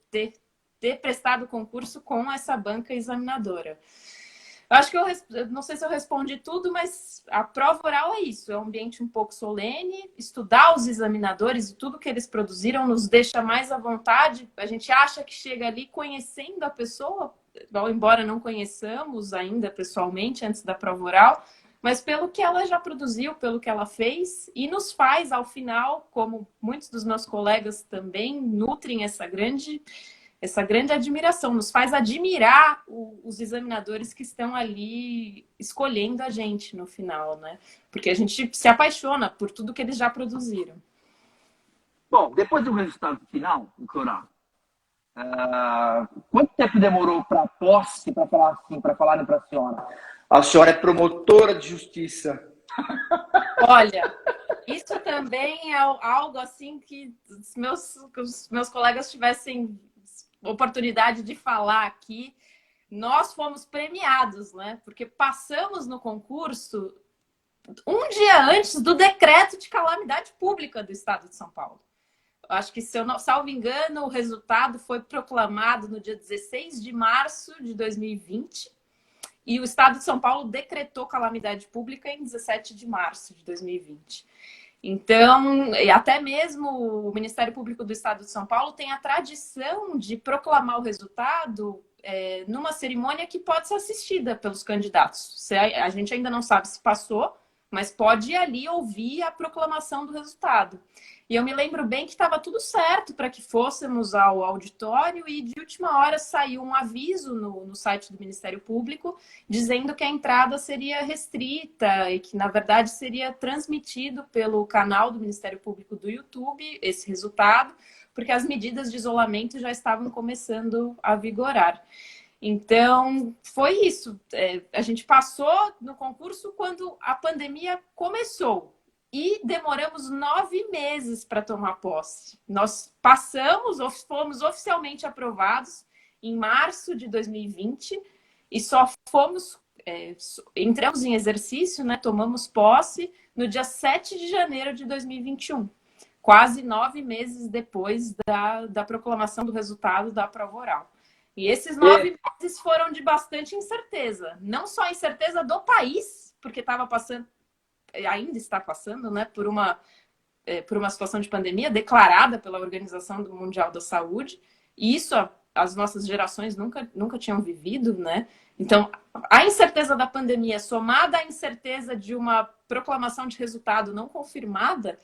prestado o concurso com essa banca examinadora. Eu acho que eu não sei se eu respondi tudo, mas a prova oral é isso. É um ambiente um pouco solene. Estudar os examinadores e tudo que eles produziram nos deixa mais à vontade. A gente acha que chega ali conhecendo a pessoa, embora não conheçamos ainda pessoalmente antes da prova oral, mas pelo que ela já produziu, pelo que ela fez, e nos faz, ao final, como muitos dos meus colegas também nutrem essa grande admiração, nos faz admirar os examinadores que estão ali escolhendo a gente no final, né? Porque a gente se apaixona por tudo que eles já produziram. Bom, depois do resultado final, doutora, quanto tempo demorou para a posse, para falar assim, para falarem para a senhora? A senhora é promotora de justiça. Olha, isso também é algo assim que os meus colegas tivessem oportunidade de falar aqui. Nós fomos premiados, né? Porque passamos no concurso um dia antes do decreto de calamidade pública do Estado de São Paulo. Acho que, se eu não salvo engano, o resultado foi proclamado no dia 16 de março de 2020 e o Estado de São Paulo decretou calamidade pública em 17 de março de 2020. Então, e até mesmo o Ministério Público do Estado de São Paulo tem a tradição de proclamar o resultado numa cerimônia que pode ser assistida pelos candidatos. A gente ainda não sabe se passou, mas pode ir ali ouvir a proclamação do resultado. E eu me lembro bem que estava tudo certo para que fôssemos ao auditório e de última hora saiu um aviso no site do Ministério Público dizendo que a entrada seria restrita e que, na verdade, seria transmitido pelo canal do Ministério Público do YouTube esse resultado, porque as medidas de isolamento já estavam começando a vigorar. Então, foi isso. A gente passou no concurso quando a pandemia começou. E demoramos 9 meses para tomar posse. Nós fomos oficialmente aprovados em março de 2020 e só entramos em exercício, né, tomamos posse no dia 7 de janeiro de 2021, quase 9 meses depois da proclamação do resultado da prova oral. E esses 9 meses foram de bastante incerteza. Não só a incerteza do país, porque estava passando, ainda está passando, né, por uma situação de pandemia declarada pela Organização Mundial da Saúde. E isso as nossas gerações nunca tinham vivido, né? Então, a incerteza da pandemia somada à incerteza de uma proclamação de resultado não confirmada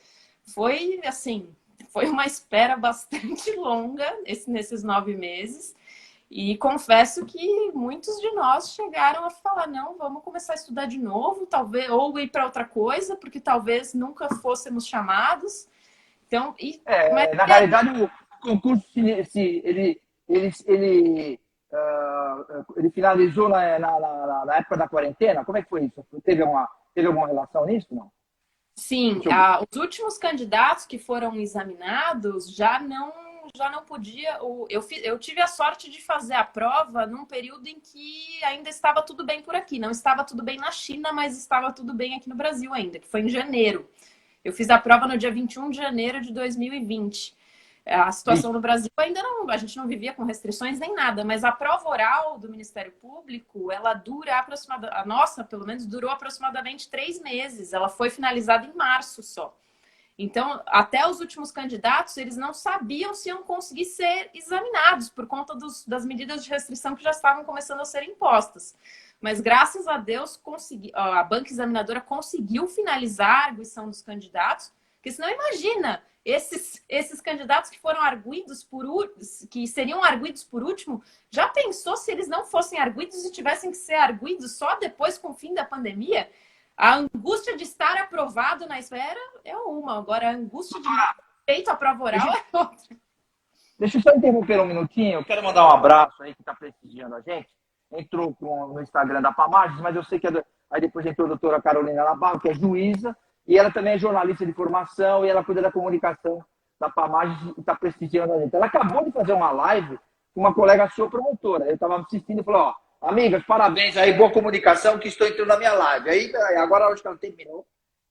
foi uma espera bastante longa nesses 9 meses. E confesso que muitos de nós chegaram a falar, não, vamos começar a estudar de novo, talvez, ou ir para outra coisa, porque talvez nunca fôssemos chamados. Então, na realidade, o concurso ele finalizou na época da quarentena? Como é que foi isso? Teve alguma relação nisso, não? Sim, os últimos candidatos que foram examinados já não podia. Eu tive a sorte de fazer a prova num período em que ainda estava tudo bem por aqui. Não estava tudo bem na China, mas estava tudo bem aqui no Brasil ainda, que foi em janeiro. Eu fiz a prova no dia 21 de janeiro de 2020. A situação no Brasil ainda não, a gente não vivia com restrições nem nada, mas a prova oral do Ministério Público, ela dura aproximadamente, a nossa, pelo menos, durou aproximadamente 3 meses. Ela foi finalizada em março só. Então, até os últimos candidatos, eles não sabiam se iam conseguir ser examinados por conta das medidas de restrição que já estavam começando a ser impostas. Mas, graças a Deus, a banca examinadora conseguiu finalizar a arguição dos candidatos, porque senão, imagina, esses candidatos que foram arguidos que seriam arguidos por último, já pensou se eles não fossem arguidos e tivessem que ser arguidos só depois com o fim da pandemia? A angústia de estar aprovado na esfera é uma, agora a angústia de não ter feito a prova oral é outra. Deixa eu só interromper um minutinho. Eu quero mandar um abraço aí que está prestigiando a gente. Entrou no Instagram da Pamages, mas eu sei que aí depois entrou a doutora Carolina Nabarro, que é juíza, e ela também é jornalista de formação, e ela cuida da comunicação da Pamages e está prestigiando a gente. Ela acabou de fazer uma live com uma colega sua promotora. Eu estava assistindo e falou, amigas, parabéns aí, boa comunicação, que estou entrando na minha live. Aí, agora acho que ela terminou,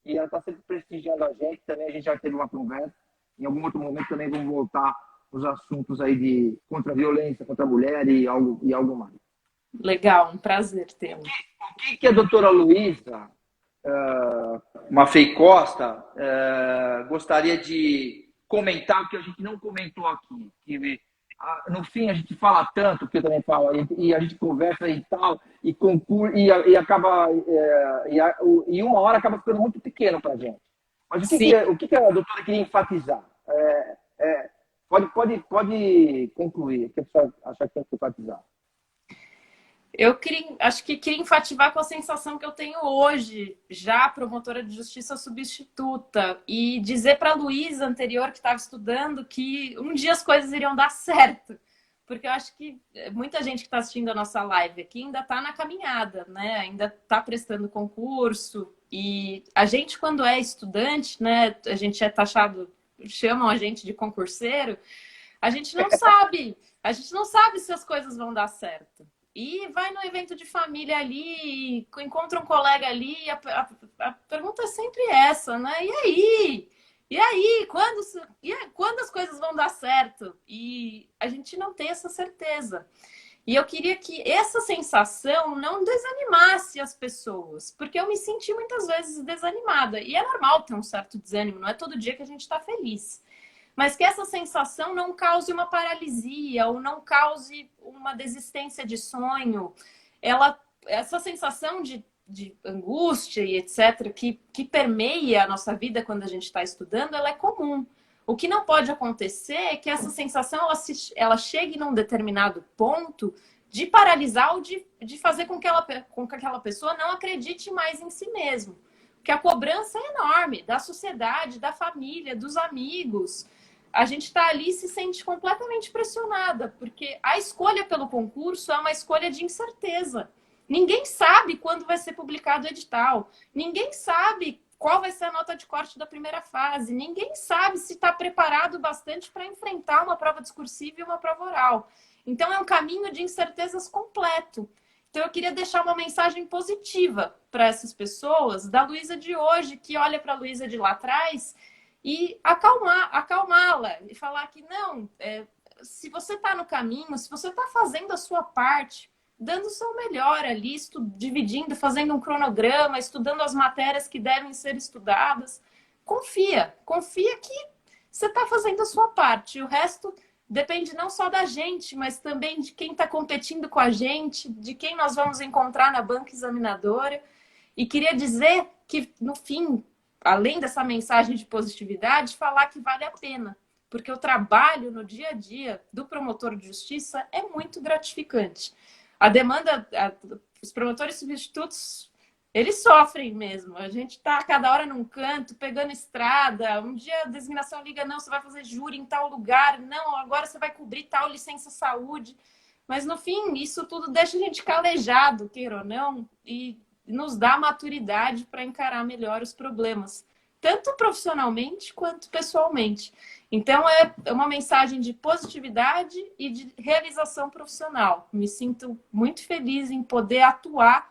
e ela está sempre prestigiando a gente. Também a gente já teve uma conversa. Em algum outro momento também vamos voltar os assuntos aí contra a violência, contra a mulher e algo mais. Legal, um prazer tê-lo. O que a doutora Luísa Maffei Costa gostaria de comentar, que a gente não comentou aqui? Que, no fim, a gente fala tanto, que eu também falo, e a gente conversa e tal, e acaba. E uma hora acaba ficando muito pequeno para a gente. Mas o que a doutora queria enfatizar? Pode concluir, o que a pessoa acha que tem que enfatizar. Acho que queria enfatizar com a sensação que eu tenho hoje, já promotora de justiça substituta, e dizer para a Luísa anterior, que estava estudando, que um dia as coisas iriam dar certo. Porque eu acho que muita gente que está assistindo a nossa live aqui ainda está na caminhada, né? Ainda está prestando concurso. E a gente, quando é estudante, né? A gente é taxado, chamam a gente de concurseiro, a gente não sabe se as coisas vão dar certo. E vai no evento de família ali, encontra um colega ali, e a pergunta é sempre essa, né? E aí? E aí? Quando as coisas vão dar certo? E a gente não tem essa certeza. E eu queria que essa sensação não desanimasse as pessoas, porque eu me senti muitas vezes desanimada. E é normal ter um certo desânimo, não é todo dia que a gente está feliz. Mas que essa sensação não cause uma paralisia ou não cause uma desistência de sonho. Essa sensação de angústia e etc., que permeia a nossa vida quando a gente está estudando, ela é comum. O que não pode acontecer é que essa sensação ela chegue num determinado ponto de paralisar ou de fazer com que aquela pessoa não acredite mais em si mesmo. Porque a cobrança é enorme da sociedade, da família, dos amigos. A gente está ali e se sente completamente pressionada, porque a escolha pelo concurso é uma escolha de incerteza. Ninguém sabe quando vai ser publicado o edital. Ninguém sabe qual vai ser a nota de corte da primeira fase. Ninguém sabe se está preparado bastante para enfrentar uma prova discursiva e uma prova oral. Então, é um caminho de incertezas completo. Então, eu queria deixar uma mensagem positiva para essas pessoas, da Luísa de hoje, que olha para a Luísa de lá atrás e acalmá-la e falar que não, se você está no caminho, se você está fazendo a sua parte, dando o seu melhor ali, dividindo, fazendo um cronograma, estudando as matérias que devem ser estudadas, confia que você está fazendo a sua parte. O resto depende não só da gente, mas também de quem está competindo com a gente, de quem nós vamos encontrar na banca examinadora. E queria dizer que, no fim, além dessa mensagem de positividade, falar que vale a pena, porque o trabalho no dia a dia do promotor de justiça é muito gratificante. A demanda, os promotores substitutos, eles sofrem mesmo. A gente está a cada hora num canto, pegando estrada. Um dia a designação liga, não, você vai fazer júri em tal lugar. Não, agora você vai cobrir tal licença saúde. Mas, no fim, isso tudo deixa a gente calejado, queira ou não, e nos dá maturidade para encarar melhor os problemas, tanto profissionalmente quanto pessoalmente. Então, é uma mensagem de positividade e de realização profissional. Me sinto muito feliz em poder atuar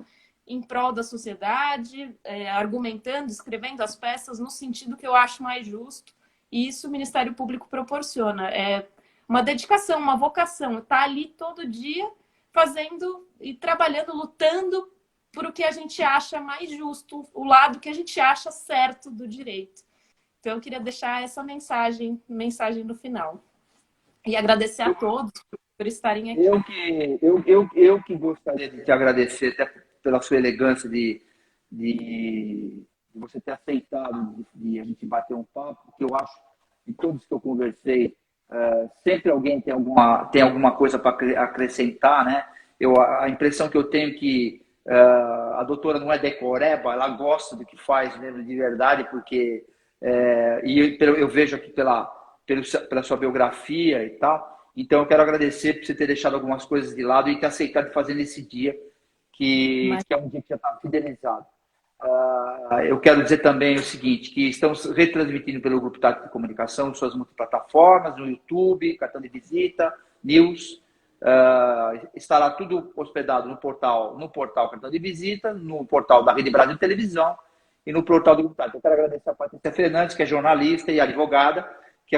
em prol da sociedade, argumentando, escrevendo as peças no sentido que eu acho mais justo, e isso o Ministério Público proporciona. É uma dedicação, uma vocação, estar ali todo dia fazendo e trabalhando, lutando por o que a gente acha mais justo, o lado que a gente acha certo do direito. Então, eu queria deixar essa mensagem no final. E agradecer a todos por estarem aqui. Eu que gostaria de te agradecer, até pela sua elegância de você ter aceitado de a gente bater um papo, porque eu acho que todos que eu conversei, sempre alguém tem alguma coisa para acrescentar, né? A impressão que eu tenho que a doutora não é decoreba, ela gosta do que faz mesmo de verdade, porque e eu vejo aqui pela sua biografia e tal. Então eu quero agradecer por você ter deixado algumas coisas de lado e ter aceitado fazer nesse dia, que é um dia que já está fidelizado. Eu quero dizer também o seguinte, que estamos retransmitindo pelo Grupo Tático de Comunicação, suas multiplataformas, no YouTube, cartão de visita, news. Estará tudo hospedado no portal Cartão de Visita, no portal da Rede Brasil Televisão e no portal do Grupo Tático. Eu quero agradecer a Patrícia Fernandes, que é jornalista e advogada, que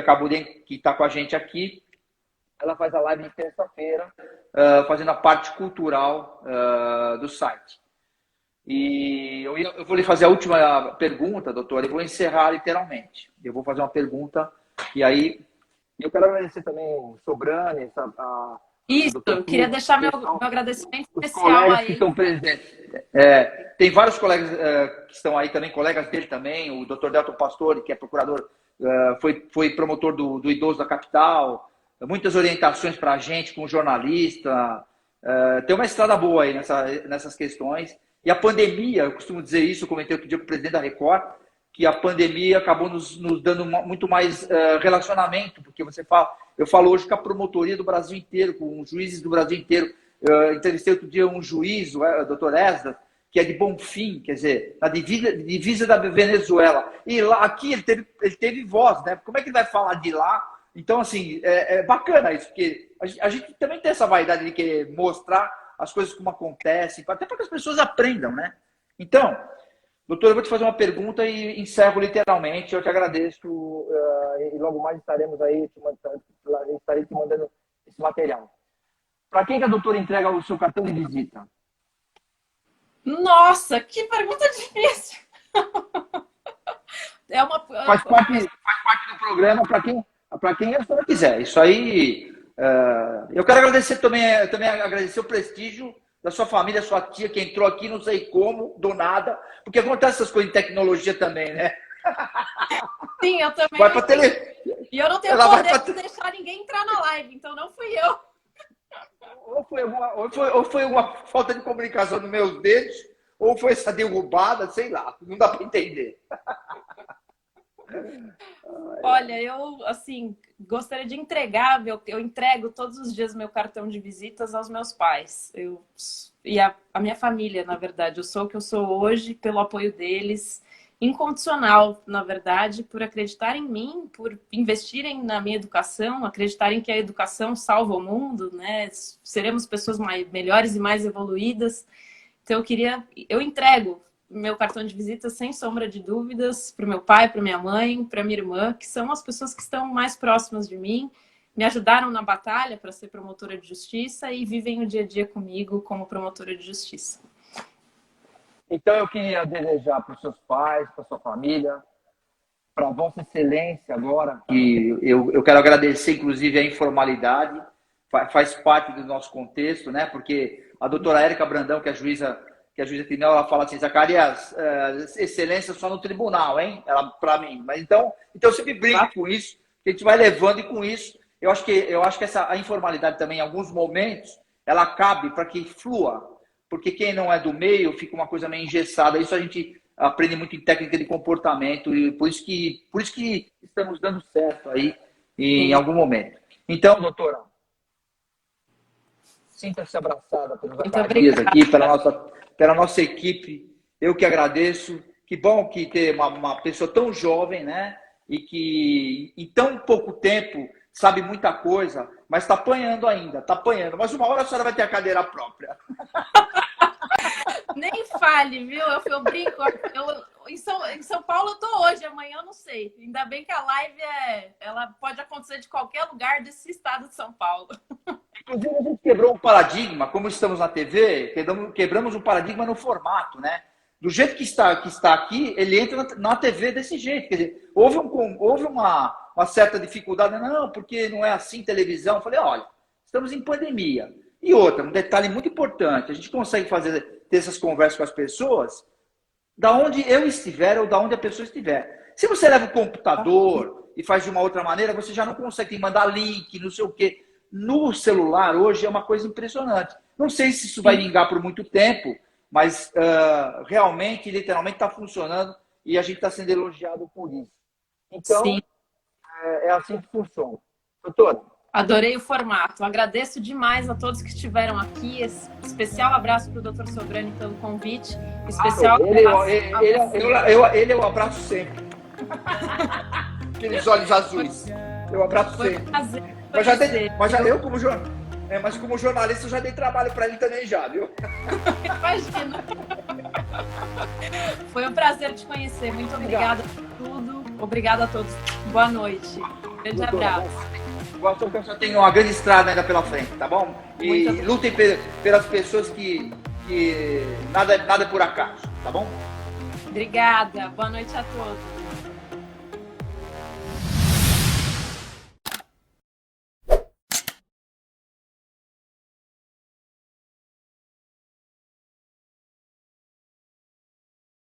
está com a gente aqui. Ela faz a live de terça-feira, fazendo a parte cultural do site. E eu vou lhe fazer a última pergunta, doutora, e vou encerrar literalmente. Eu vou fazer uma pergunta, e aí eu quero agradecer também o Sobrani, Isso, eu queria deixar meu agradecimento especial aí. Que estão presentes. Tem vários colegas que estão aí também, colegas dele também, o doutor Delton Pastore, que é procurador, foi promotor do idoso da capital, muitas orientações para a gente, com jornalista. Tem uma estrada boa aí nessas questões. E a pandemia, eu costumo dizer isso, eu comentei outro dia com o presidente da Record, que a pandemia acabou nos dando muito mais relacionamento, porque eu falo hoje com a promotoria do Brasil inteiro, com os juízes do Brasil inteiro. Eu entrevistei outro dia um juiz, o doutor Esdras, que é de Bonfim, quer dizer, na divisa da Venezuela. E lá, aqui ele teve voz, né? Como é que ele vai falar de lá? Então, assim, é bacana isso, porque a gente também tem essa vaidade de querer mostrar as coisas como acontecem, até para que as pessoas aprendam, né? Então, doutor, eu vou te fazer uma pergunta e encerro literalmente. Eu te agradeço e logo mais estaremos aí, estarei te mandando esse material. Para quem que a doutora entrega o seu cartão de visita? Nossa, que pergunta difícil! Faz parte do programa para quem a senhora quiser. Isso aí... eu quero agradecer também agradecer o prestígio da sua família, sua tia, que entrou aqui, não sei como, do nada, porque acontece essas coisas em tecnologia também, né? Sim, eu também. Vai pra E eu não tenho poder de deixar ninguém entrar na live, então não fui eu. Ou foi uma falta de comunicação nos meus dedos, ou foi essa derrubada, sei lá, não dá para entender. Olha, eu, assim, gostaria de entregar, eu entrego todos os dias meu cartão de visitas aos meus pais. E a minha família, na verdade. Eu sou o que eu sou hoje pelo apoio deles, incondicional, na verdade, por acreditar em mim, por investirem na minha educação, acreditarem que a educação salva o mundo, né? Seremos pessoas melhores e mais evoluídas. Então, eu entrego meu cartão de visita, sem sombra de dúvidas, para o meu pai, para minha mãe, para minha irmã, que são as pessoas que estão mais próximas de mim, me ajudaram na batalha para ser promotora de justiça e vivem o dia a dia comigo como promotora de justiça. Então eu queria desejar para os seus pais, para sua família, para Vossa Excelência agora, que eu quero agradecer inclusive a informalidade, faz parte do nosso contexto, né? Porque a doutora Érica Brandão, que é a juíza criminal, ela fala assim: Zacarias, excelência só no tribunal, hein? Ela, para mim. Mas então eu sempre brinco com isso, que a gente vai levando, e com isso, eu acho que a informalidade também, em alguns momentos, ela cabe para que flua, porque quem não é do meio fica uma coisa meio engessada. Isso a gente aprende muito em técnica de comportamento, e por isso que estamos dando certo aí em algum momento. Então, doutora, sinta-se abraçada pelos Zacarias aqui, pela nossa equipe. Eu que agradeço. Que bom que ter uma pessoa tão jovem, né? E que em tão pouco tempo sabe muita coisa, mas está apanhando ainda, está apanhando. Mas uma hora a senhora vai ter a cadeira própria. Nem fale, viu? Eu brinco. Em São Paulo eu tô hoje, amanhã eu não sei. Ainda bem que a live ela pode acontecer de qualquer lugar desse estado de São Paulo. Inclusive, a gente quebrou um paradigma, como estamos na TV, quebramos um paradigma no formato, né? Do jeito que está aqui, ele entra na TV desse jeito. Quer dizer, houve uma certa dificuldade. Não, porque não é assim televisão. Eu falei, olha, estamos em pandemia. E outra, um detalhe muito importante, a gente consegue ter essas conversas com as pessoas da onde eu estiver ou da onde a pessoa estiver. Se você leva o computador e faz de uma outra maneira, você já não consegue mandar link, não sei o quê. No celular, hoje, é uma coisa impressionante. Não sei se isso vai vingar por muito tempo, mas realmente, literalmente, está funcionando e a gente está sendo elogiado por isso. Então, é assim que funciona. Doutora? Adorei o formato. Agradeço demais a todos que estiveram aqui. Especial abraço para o Dr. Sobrani pelo convite. Especial ele eu abraço sempre. Aqueles olhos azuis. Eu abraço sempre. Mas como jornalista eu já dei trabalho para ele também já, viu? Imagina. Foi um prazer te conhecer. Muito obrigada por tudo. Obrigada a todos. Boa noite. Grande abraço. Eu só tenho uma grande estrada ainda pela frente, tá bom? E lutem pelas pessoas que nada é por acaso, tá bom? Obrigada. Boa noite a todos.